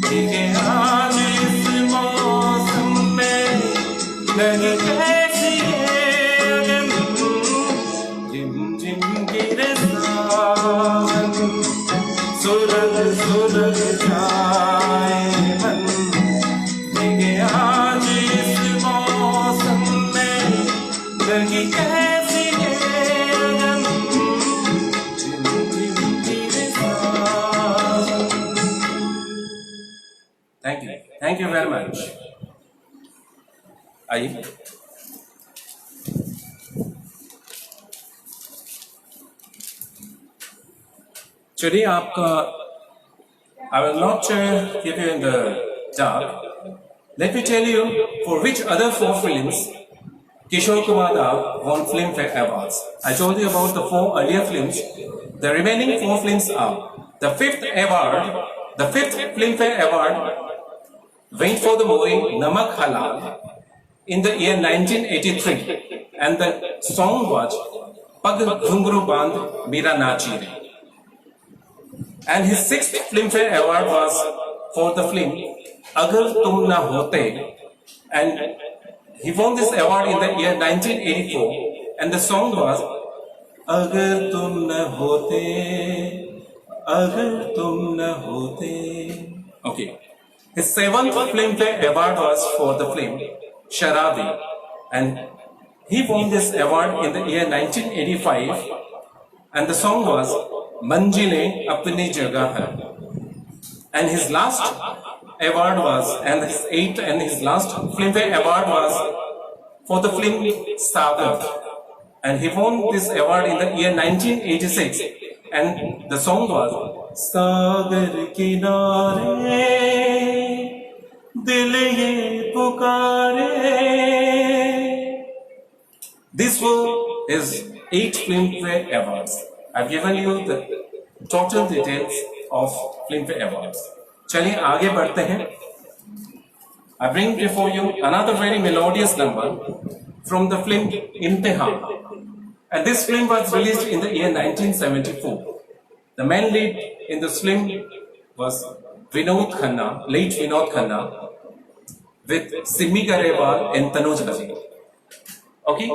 भीगे आज इस मौसम में, लगी कैसी है अगन, झिम झिम गिरे सावन। सुलग सुलग जाए मन, भीगे आज इस मौसम में, लगी कैसी है अगन, झिम झिम गिरे सावन। Thank you very much. आइए चलिए आपका I will not keep you in the dark. Let me tell you for which other 4 films Kishore Kumar Rao won Filmfare Awards. I told you about the 4 earlier films. The remaining 4 films are the 5th Filmfare Award went for the movie Namak Halal in the year 1983, and the song was Pag Ghungru Bandh Mera Nachi Re. And his 6th Filmfare Award was for the film Agar Tum Na Hote, and he won this award in the year 1984, and the song was Agar Tum Na Hote, Agar Tum Na Hote. Okay. His 7th Filmfare Award was for the film Sharabi, and he won this award in the year 1985, and the song was Manjile Apni Jagah Hai. And his last award was, and his 8th and his last Filmfare Award was for the film Sagar, and he won this award in the year 1986, and the song was Sagar Kinare Dil Ye Pukare. This was his 8 Filmfare Awards. I've given you the total details of Filmfare Awards. चलिए आगे बढ़ते हैं. I bring before you another very melodious number from the film Imtihan. And this film was released in the year 1974. The main lead in this film was Vinod Khanna, late Vinod Khanna, with Simi Garewal and Tanuj Ravi. Okay?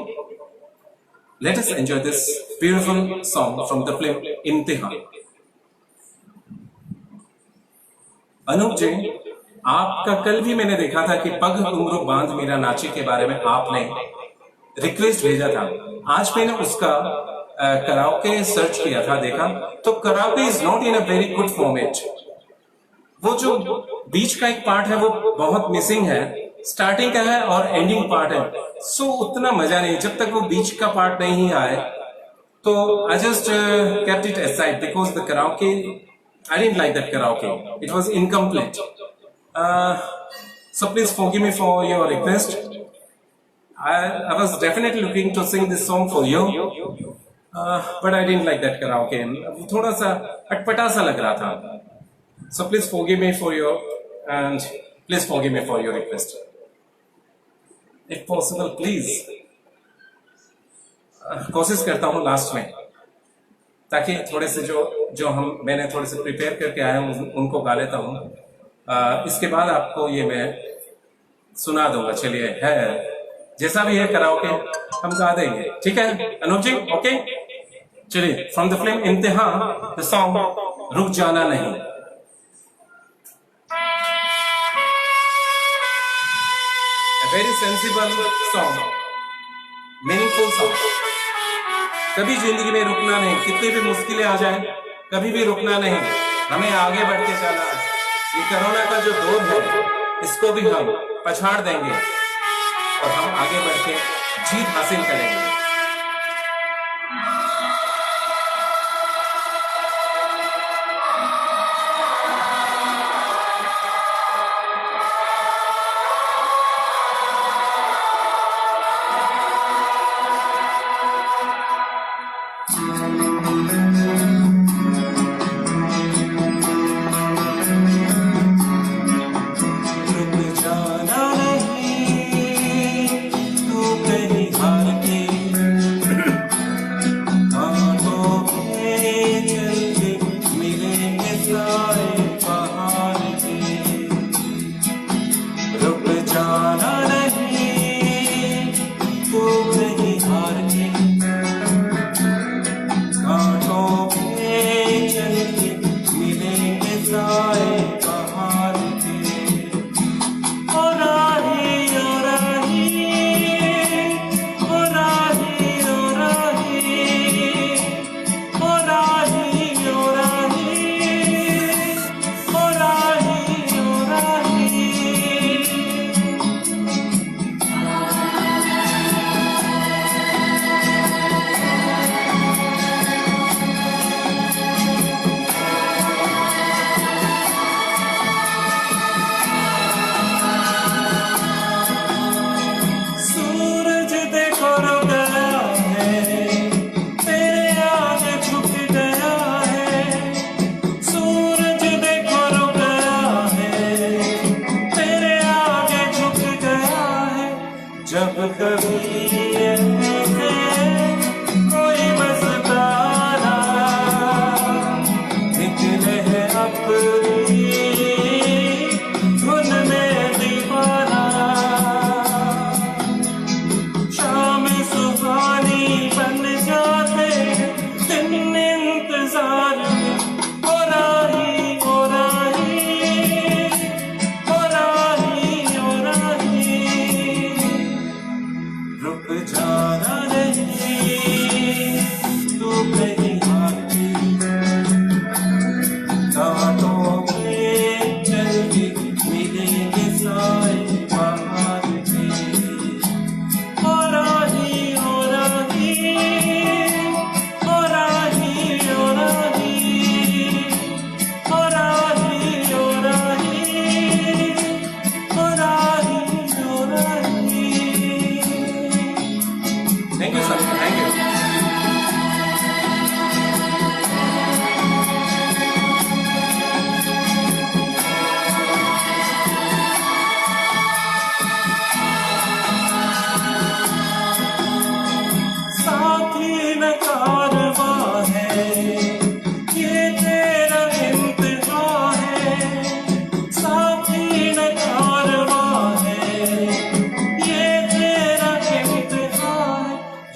Let us enjoy this beautiful song from the film Imtihan. Anoop जी, आपका कल भी मैंने देखा था कि पग घुंघरू बांध मेरा नाची के बारे में आपने रिक्वेस्ट भेजा था. आज मैंने उसका कराओके सर्च किया था, देखा तो karaoke is not in a very good format. वो जो बीच का एक पार्ट है वो बहुत मिसिंग है, स्टार्टिंग का है और एंडिंग पार्ट है. सो उतना मजा नहीं. जब तक वो बीच का पार्ट नहीं आए So I just kept it aside because the karaoke, I didn't like that karaoke. It was incomplete. So please forgive me for your request. I was definitely looking to sing this song for you, but I didn't like that karaoke. थोड़ा सा अटपटा सा लग रहा था. So please forgive me for your and please forgive me for your request. If possible, please. कोशिश करता हूँ लास्ट में, ताकि थोड़े से जो मैंने थोड़े से प्रिपेयर करके आया हूँ उनको गा लेता हूँ. इसके बाद आपको ये मैं सुना दूंगा. चलिए, है जैसा भी है कराओके हम गा देंगे. ठीक है अनूप जी? ओके, चलिए. फ्रॉम द फिल्म इम्तिहान, द सॉन्ग रुक जाना नहीं. A very sensible song, meaningful song. कभी जिंदगी में रुकना नहीं, कितनी भी मुश्किलें आ जाए कभी भी रुकना नहीं, हमें आगे बढ़ के चलना है. ये कोरोना का जो दौर है इसको भी हम पछाड़ देंगे और हम आगे बढ़ के जीत हासिल करेंगे.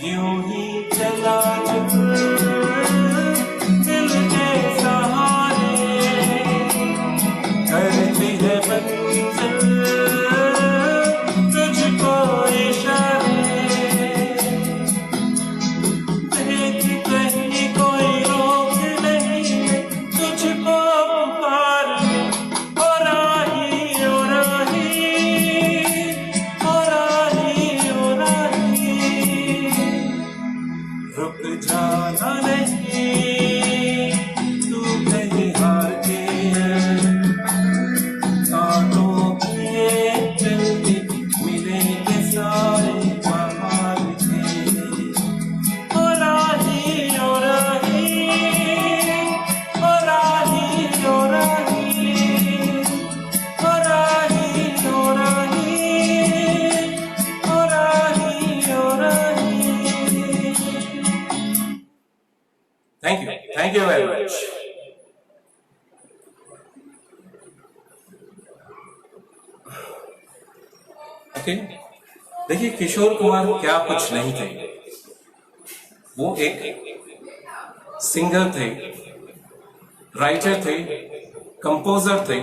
You Thank you very much. Okay, देखिए किशोर कुमार क्या कुछ नहीं थे। वो एक सिंगर थे, राइटर थे, कंपोजर थे,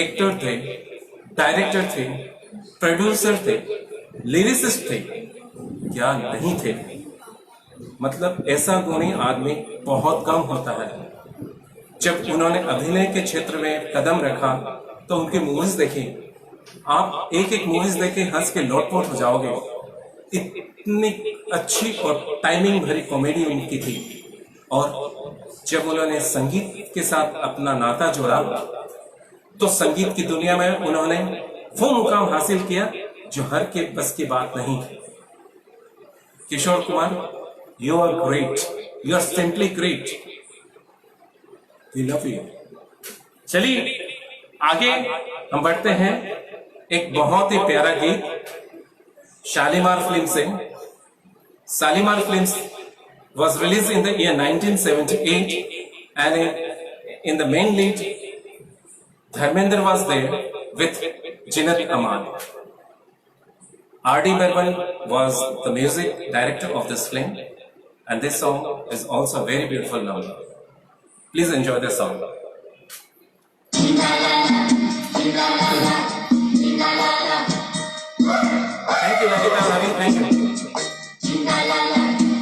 एक्टर थे, डायरेक्टर थे, प्रोड्यूसर थे, लिरिसिस्ट थे, क्या नहीं थे। मतलब ऐसा गुणी आदमी बहुत कम होता है। जब उन्होंने अभिनय के क्षेत्र में कदम रखा तो उनकी मूवीज देखी, आप एक एक मूवीज देखे हंस के लोटपोट हो जाओगे। इतनी अच्छी और टाइमिंग भरी कॉमेडी उनकी थी। और जब उन्होंने संगीत के साथ अपना नाता जोड़ा तो संगीत की दुनिया में उन्होंने वो मुकाम हासिल किया जो हर के बस की बात नहीं। Kishore Kumar, you are great, you are simply great, we love you. चलिए आगे हम बढ़ते हैं। एक बहुत ही प्यारा गीत शालीमार फिल्म से। Shalimar film was released in the year 1978 and in the main lead Dharmendra was there with Jinat Aman. R.D. Burman was the music director of this film and this song is also a very beautiful number. Please enjoy the song. Thank you Lalita Ravi, thank you.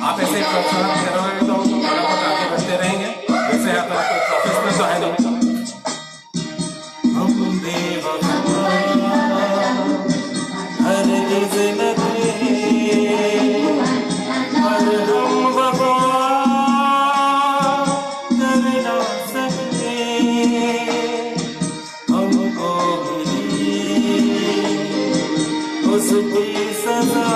आप ऐसे प्रोत्साहन करोगे तो थोड़ा बहुत आगे बढ़ते रहेंगे। वैसे आप प्रोफेशनल तो है नहीं। हम बेवफा हरगिज़ न थे, पर हम वफा कर ना सकते। हमको मिली उसकी सजा,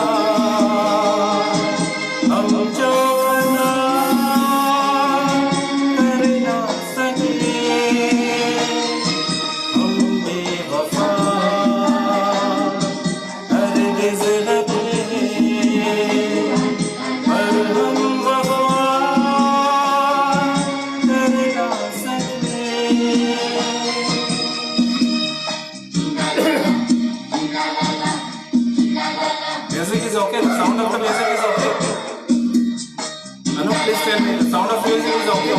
music is okay, the sound of the music is okay. Anu, please tell me, the sound of music is okay.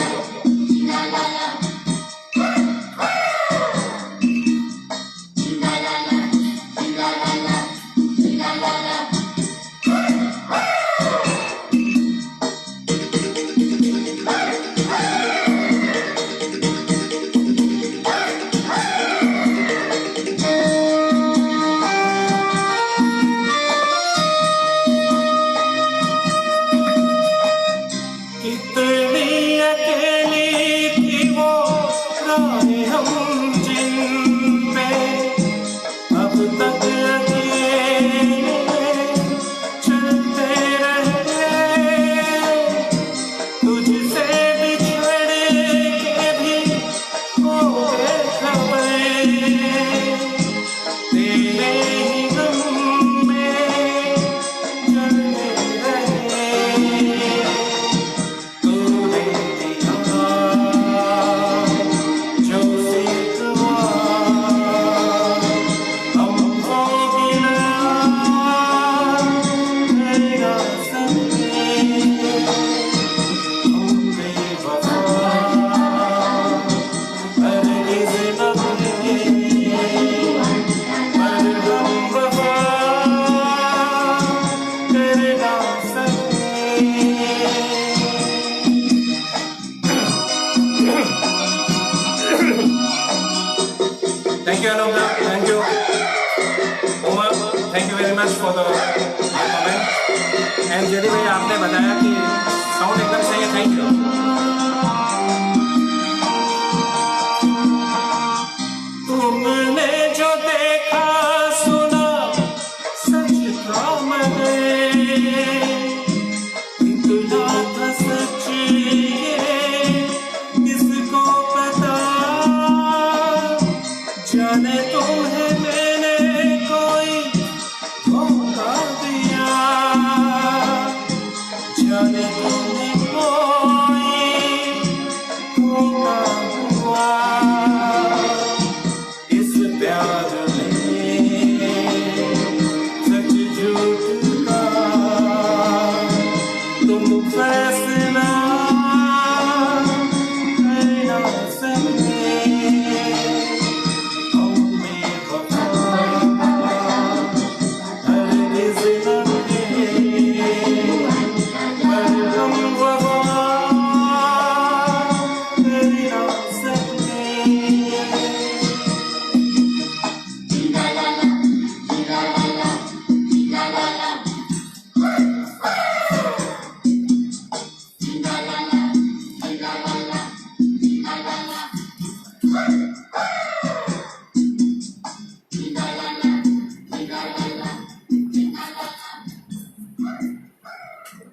Thank you Anupma, thank you Uma, thank you very much for the comment. And Jaideep भाई आपने बताया कि sound एकदम सही है, thank you. तुमने जो देखा सुना सच थाम गए, इतना था सच ये किसको पता, जाने तुम्हें मैंने कोई धोखा दिया, जाने तुम्हें कोई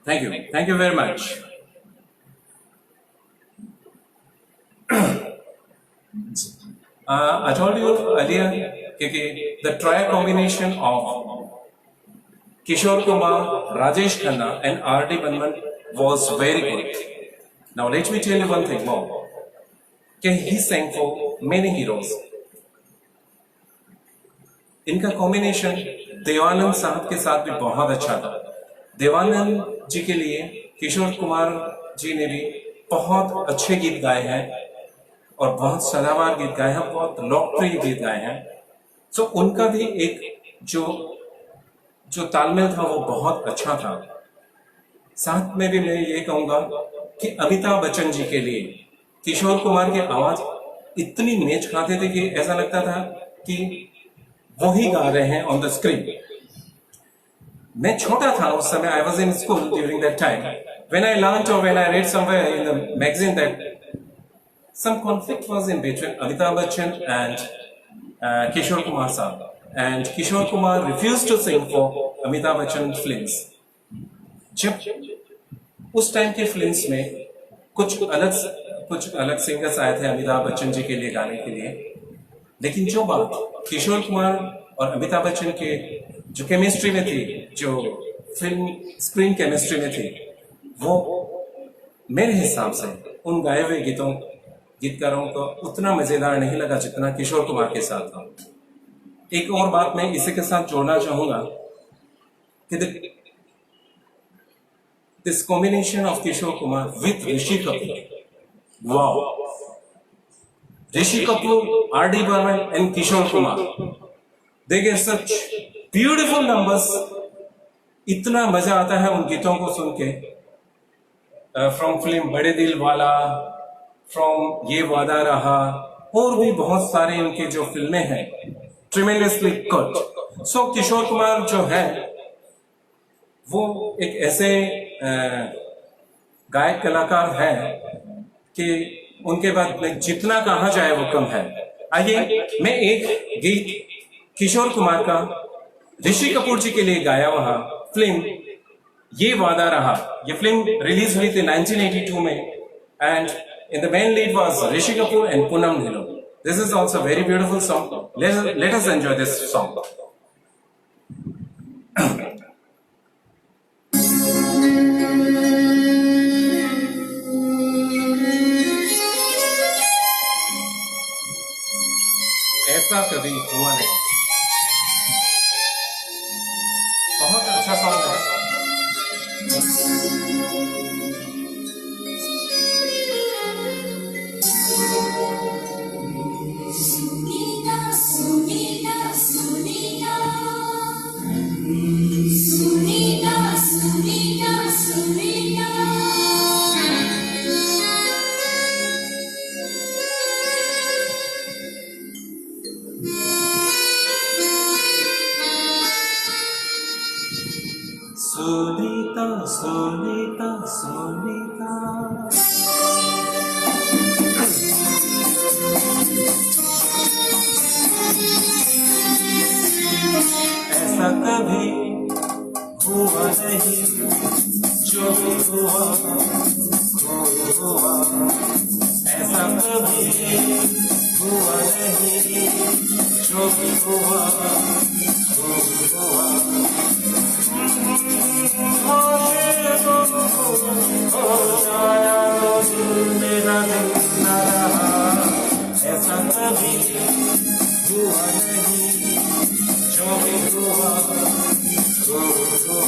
Thank you very much. I told you earlier कि the trio combination of Kishore Kumar, Rajesh Khanna and R.D. Burman was very good. Now let me tell you one thing more. कि he sang for many heroes. इनका combination Devanand साहब के साथ भी बहुत अच्छा था. देवानंद जी के लिए किशोर कुमार जी ने भी बहुत अच्छे गीत गाए हैं और बहुत सदाबहार गीत गाए हैं, बहुत लोकप्रिय गीत गाए हैं. सो उनका भी एक जो तालमेल था वो बहुत अच्छा था. साथ में भी मैं ये कहूंगा कि अमिताभ बच्चन जी के लिए किशोर कुमार की आवाज इतनी मैच खाते थे कि ऐसा लगता था कि वो ही गा रहे हैं ऑन द स्क्रीन. मैं छोटा था उस समय. I was in school during that time. When I learned और when I read somewhere in the magazine that some conflict was in between Amitabh Bachchan and Kishore Kumar sahab, and Kishore Kumar refused to sing for Amitabh Bachchan films. जब उस time के films में कुछ अलग singers आए थे अमिताभ बच्चन जी के लिए गाने के लिए, लेकिन जो बात किशोर कुमार और अमिताभ बच्चन के जो केमिस्ट्री में थी, जो फिल्म स्क्रीन केमिस्ट्री में थी, वो मेरे हिसाब से उन गाए हुए गीतकारों को उतना मजेदार नहीं लगा जितना किशोर कुमार के साथ था. एक और बात मैं इसी के साथ जोड़ना चाहूंगा कि this combination of Kishore Kumar with Rishi Kapoor, wow, Rishi Kapoor, R.D. Burman and Kishore Kumar, they gave such beautiful numbers. इतना मजा आता है उन गीतों को सुन के. फ्रॉम फिल्म बड़े दिल वाला, फ्रॉम ये वादा रहा, और भी बहुत सारे इनके जो फिल्में हैं, ट्रिमेंडसली गुड. सो किशोर कुमार जो है वो एक ऐसे गायक कलाकार है कि उनके बाद में जितना कहा जाए वो कम है. आइए मैं एक गीत किशोर कुमार का ऋषि कपूर जी के लिए गाया हुआ फिल्म ये वादा रहा. ये फिल्म रिलीज हुई थी 1982 में, and in the main lead was Rishi Kapoor and Poonam Dhillon. This is also a very beautiful song. Let us enjoy this song. ऐसा कभी हुआ नहीं. बहुत अच्छा सॉन्ग है. सोनीता सोनीता ऐसा कभी हुआ नहीं, जो भी हुआ हुआ. ऐसा कभी हुआ नहीं, जो भी हुआ हुआ. मेरा दिल न रहा, ऐसा कभी हुआ नहीं, जो भी हुआ हुआ.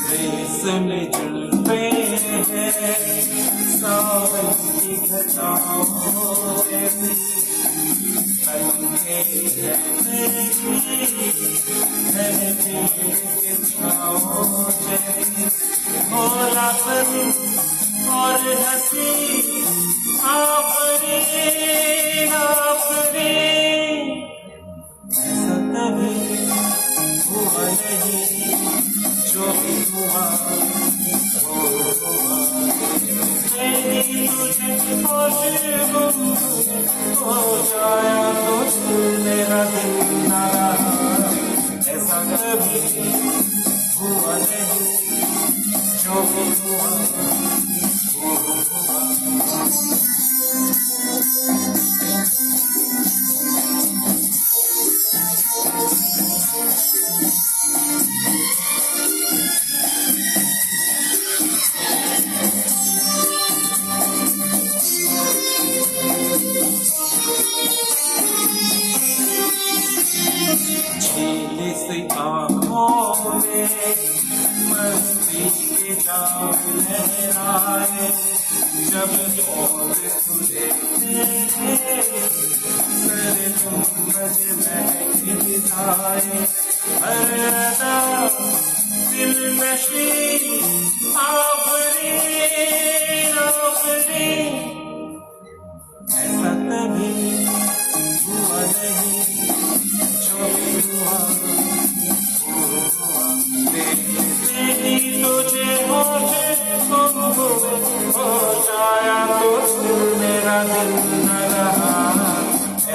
रेशमी जुल्फे हैं सावन की घटाओं ऐसी, बनके रहती के छाओं जैसी. भोला पन और हंसी आफरीन आफरीन, जाया तो मेरा दिल न रहा, ऐसा कभी हुआ नहीं, जो भी हुआ वो हुआ। झीली सी आँखों में मस्ती के जाम लहराए, जब और तुझे देखे सर गुंबद महक जाए। हर अदा दिल नशी आफरीन आफरीन, ऐसा कभी हुआ नहीं, जो हुआ वो हुआ। देखते ही तुझे हो जाया तो मेरा दिल न रहा,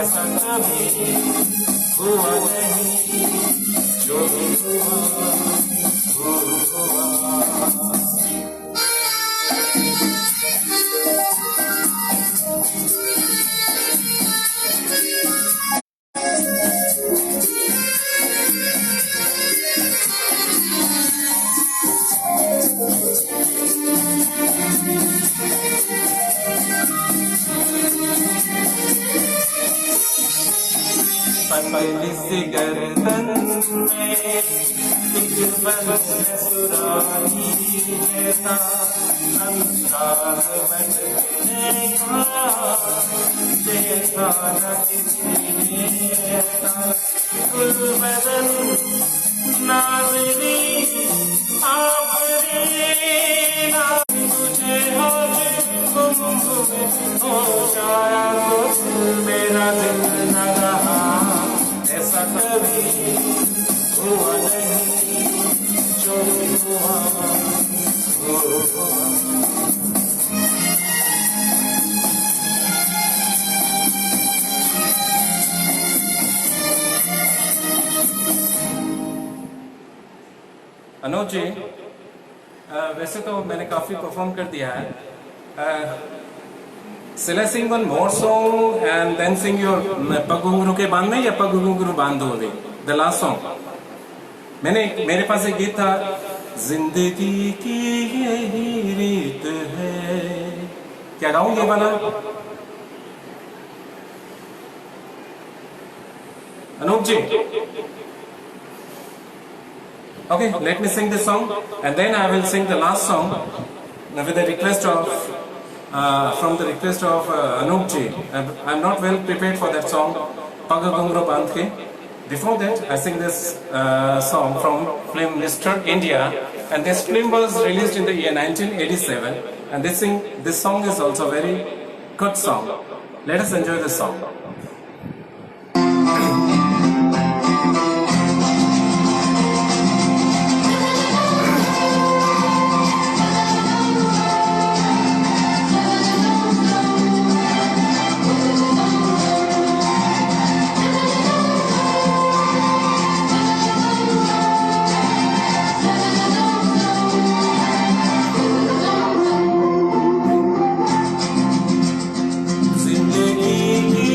ऐसा कभी हुआ नहीं, जो हुआ वो हुआ। पतली सी गर्दन में एक बंद सुराही जैसा अंदाज बनने का, देखा न किसी ऐसा गुलबदन नाज़नी आफरीन। तुझे हो जाया तो मेरा दिल न रहा, ऐसा कभी हुआ नहीं, जो हुआ वो हुआ। अनुज जी, वैसे तो मैंने काफी परफॉर्म कर दिया है। Shall I sing one more song and then sing your पगुंगरू के बांध में, या पगुंगरू बांधोगे the last song? मेरे पास एक गीत था, जिंदगी की यही रीत है, क्या गाऊं ये वाला? अनूप जी, okay, let me sing this song and then I will sing the last song with the request of from the request of Anup ji. I'm not well prepared for that song, Paga Gungro Bandke. Before that, I sing this song from film Mr. India, and this film was released in the year 1987, and this song is also a very good song. Let us enjoy this song. जिंदगी की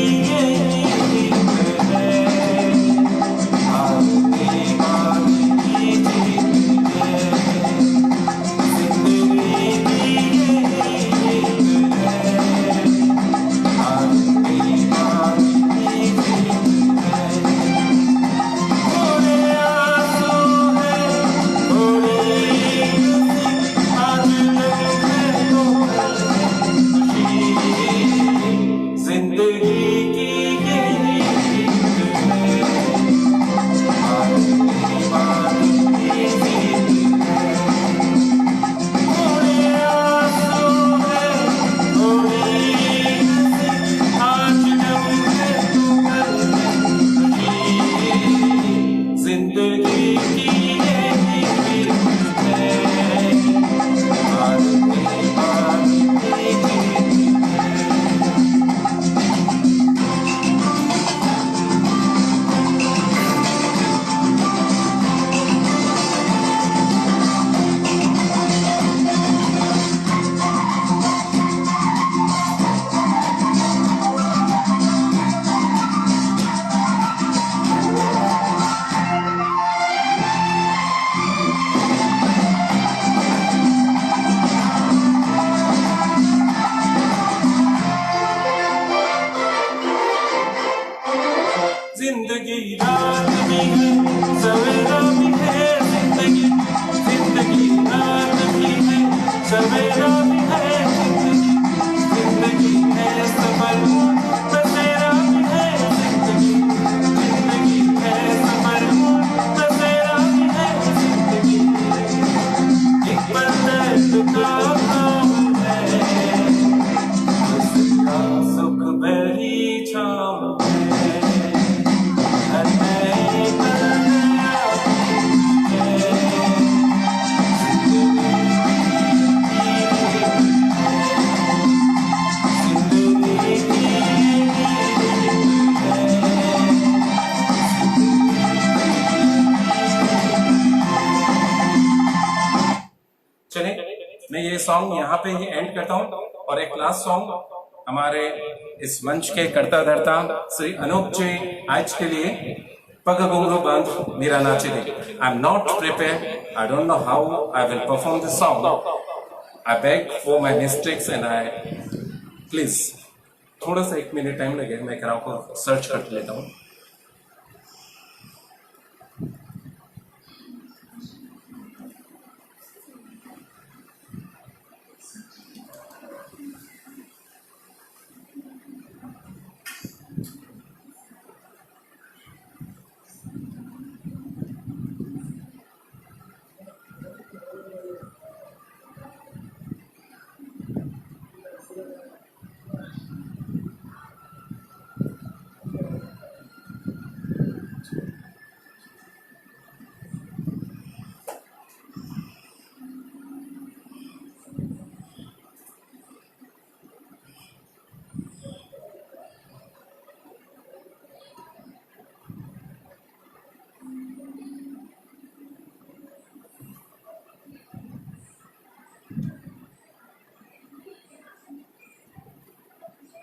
जिंदगी रात भी है सवेरा भी है, जिंदगी जिंदगी रात भी है सवेरा भी है, जिंदगी है सफर बसेरा भी है, जिंदगी जिंदगी है सफर बसेरा भी है, जिंदगी एक पल दर्द का नाम है, उसका सुख भरी छाँव है, हर नए पल नया है, जिंदगी की चले मैं ये सॉन्ग यहाँ पे ही एंड करता हूँ और एक लास्ट सॉन्ग हमारे इस मंच के करता धरता श्री अनूप जी आज के लिए पग घुंघरू बंद मेरा नाचे दे। I am not prepared, I don't know how I will perform this song, I beg for my mistakes and I please थोड़ा सा 1 मिनट टाइम लगे, मैं कराओ को सर्च कर लेता हूँ।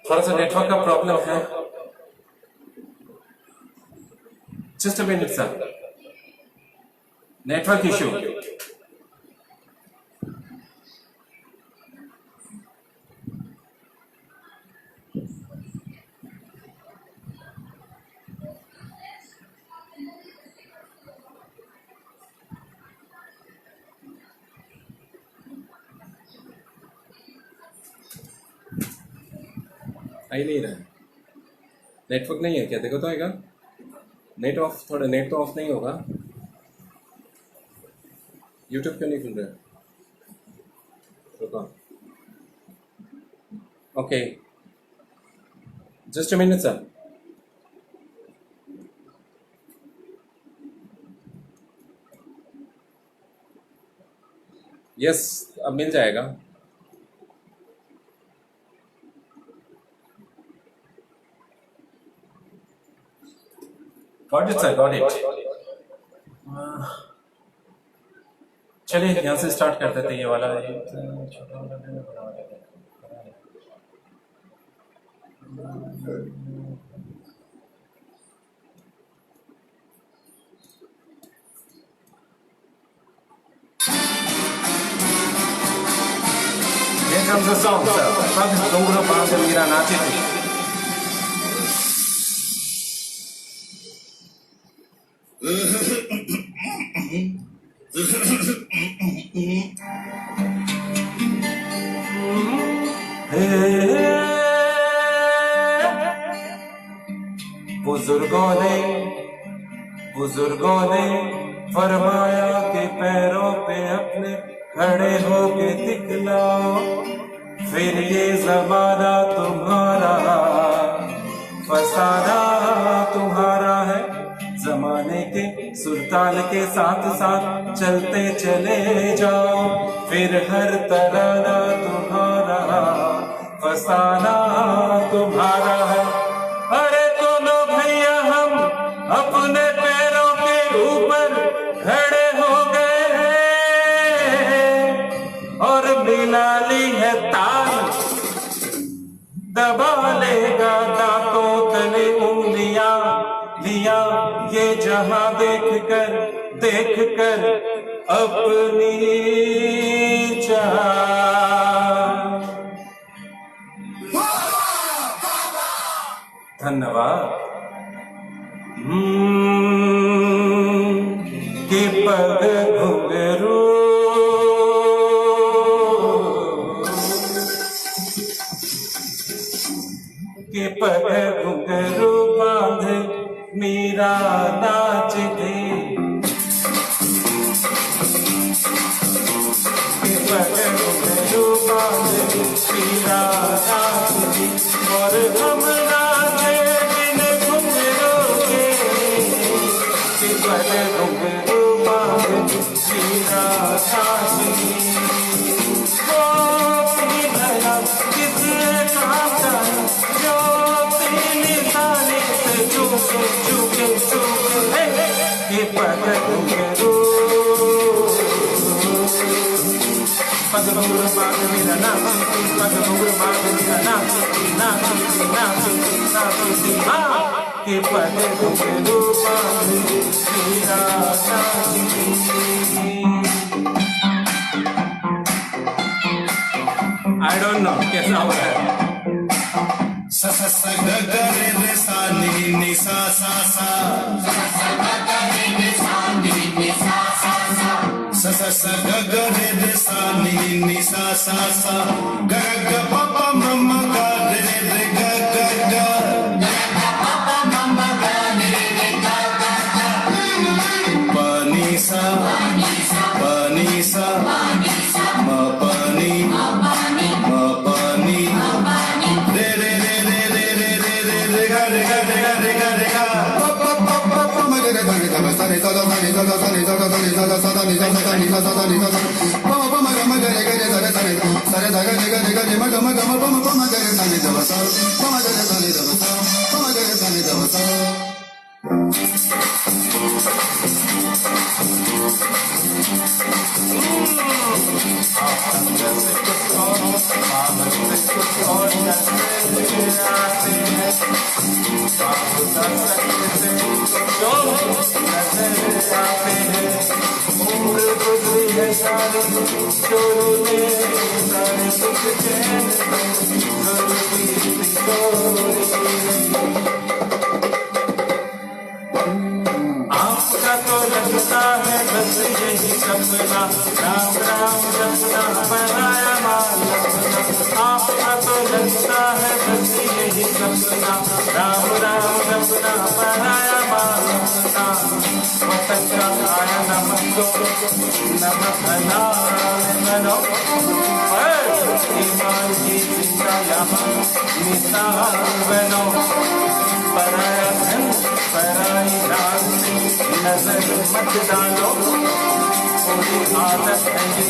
थोड़ा सा नेटवर्क का प्रॉब्लम है, just a minute sir, network issue. आ ही नहीं रहा है, नेटवर्क नहीं है क्या? देखो तो आएगा नेट ऑफ, थोड़ा नेट तो ऑफ नहीं होगा। यूट्यूब क्यों नहीं खुल रहा है? रुको, okay just a minute sir. Yes अब मिल जाएगा। Got it, sir. Got it. चलिए यहाँ से स्टार्ट कर देते हैं ये वाला। Here comes the song, sir. पग घुंघरू बांध मेरा नाचे थे। बुजुर्गों ने फरमाया कि पैरों पे अपने खड़े होके दिखलाओ, फिर ये जमाना तुम्हारा फसाना तुम्हारा है, जमाने के सुरताल के साथ साथ चलते चले जाओ, फिर हर तराना तुम्हारा फसाना तुम्हारा है। अरे दोनों भैया हम अपने पैरों के ऊपर खड़े हो गए हैं और मिला ली है ताल, दबा लेगा दांतों तले उंगलियां, लिया ये जहां देख कर अपनी चाह। धन्यवाद। के पग घुंघरू के पग घुंघरू बांध मीरा नाचती के पग घुंघरू बांध मीरा नाचती और हम नाचे बिन घुंघरू के पग घुंघरू बांध मीरा नाचती चुके के पग घुंघरू पग घुंघरू बांध मेरा नाचती पग घुंघरू बांध मेरा नाचती नाचती नाचती नाचती हाँ के पग घुंघरू बांध मेरा नाचती I don't know कैसा हो रहा है सा सा सा ग ग रे रे सा नि नि सा सा सा सा सा ग ग रे रे सा नि नि सा सा सा सा सा सा ग ग रे रे सा नि नि सा सा सा ग ग प प म म ग रे रे ग ग ग ग ग प प म म ग रे रे ग ग ग प नि सा प नि सा म प नि म प नि रे रे रे रे रे रे रे रे रे गा रे गा रे गा रे गा रे गा प प प प प म रे रे गा रे गा सा रे सा दा सा रे सा दा सा रे सा दा सा रे सा दा सा दा नि सा सा दा नि सा सा दा नि सा सा प प म ग म ग रे गा रे सा रे सा रे सा रे दा गा रे गा रे गा रे म ग म ग म प म प म ग रे सा रे दा सा प म ग रे सा रे दा सा प म ग रे सा रे दा सा आपका तो लगता है बस यही सपना राम राम जपना बनाया माल आपका तो लगता है बस यही सपना राम राम जपना बनाया माल वतन का आया नमक दो नमक हलाल बनो ईमान की जिंदा यहाँ मिसाल बनो पराया धन पराई रात नजर मत डालो पूरी आदत है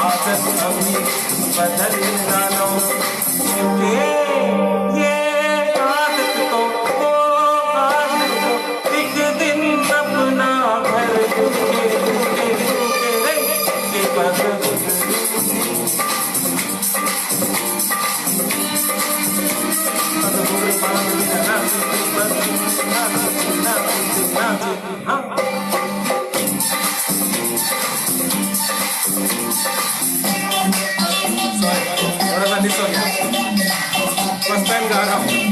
आदत अभी बदल डालो ये आदत तो वो आदत तो एक दिन अपना घर के पग थोड़ा सा डिस हो गया फर्स्ट टाइम गा रहा हूँ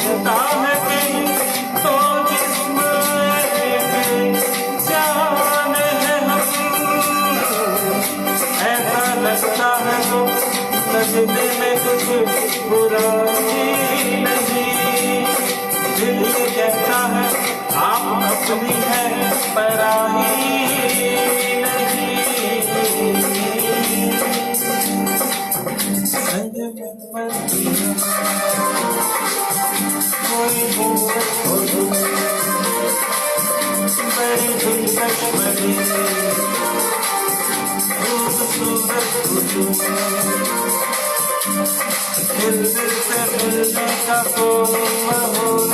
लगता है कहीं तो जिस्म जान अपनी है पराई नहीं। संग में मदिरा कोई हो तुम, बड़ी दिलकश बड़ी खूबसूरत हो तुम। दिल से मिलने का कोई माहौल,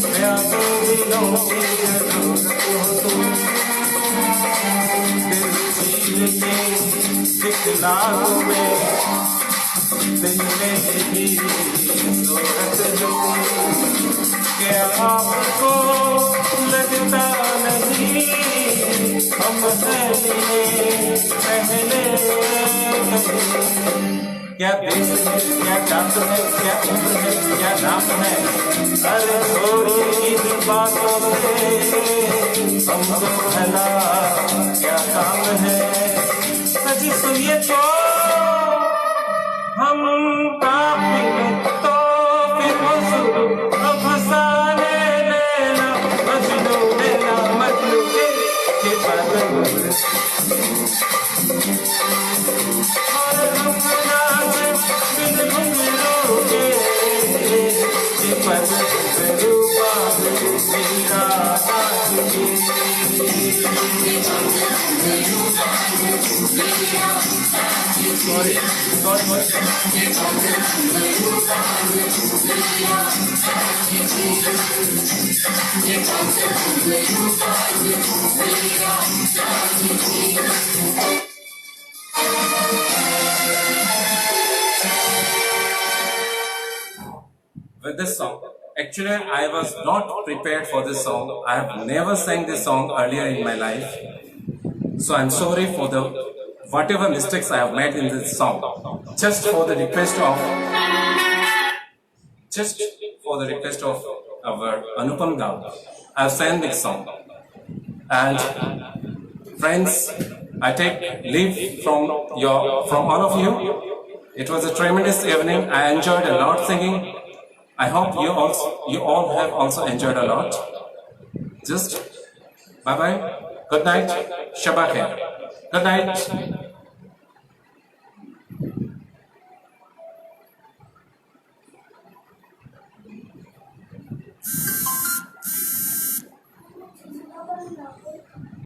प्यासों दिलों की जरूरत हो तुम। दिल चीर के दिखला तुम्हें, दिल में भी सूरत हो। क्या आपको लगता नहीं हम पहले क्या देश है, क्या जात है, क्या उम्र है, क्या नाम है। अरे थोड़ी इन बातों से हमको भला क्या काम है। सजी सुनिए तो हम काफिर तो फिर मजनू अफसाने लेना, मजनू लेना मजनू के बदल। और घुमना से बिन घुंघरू के बदल रूपा मेरा with this song. Actually, I was not prepared for this song. I have never sang this song earlier in my life. So I'm sorry for the whatever mistakes I have made in this song. Just for the request of our Anupam Gao, I have sang this song. And friends, I take leave from all of you. It was a tremendous evening. I enjoyed a lot singing. I hope you all have also enjoyed a lot. Just bye bye. Good night. Shabbat khair. Good night.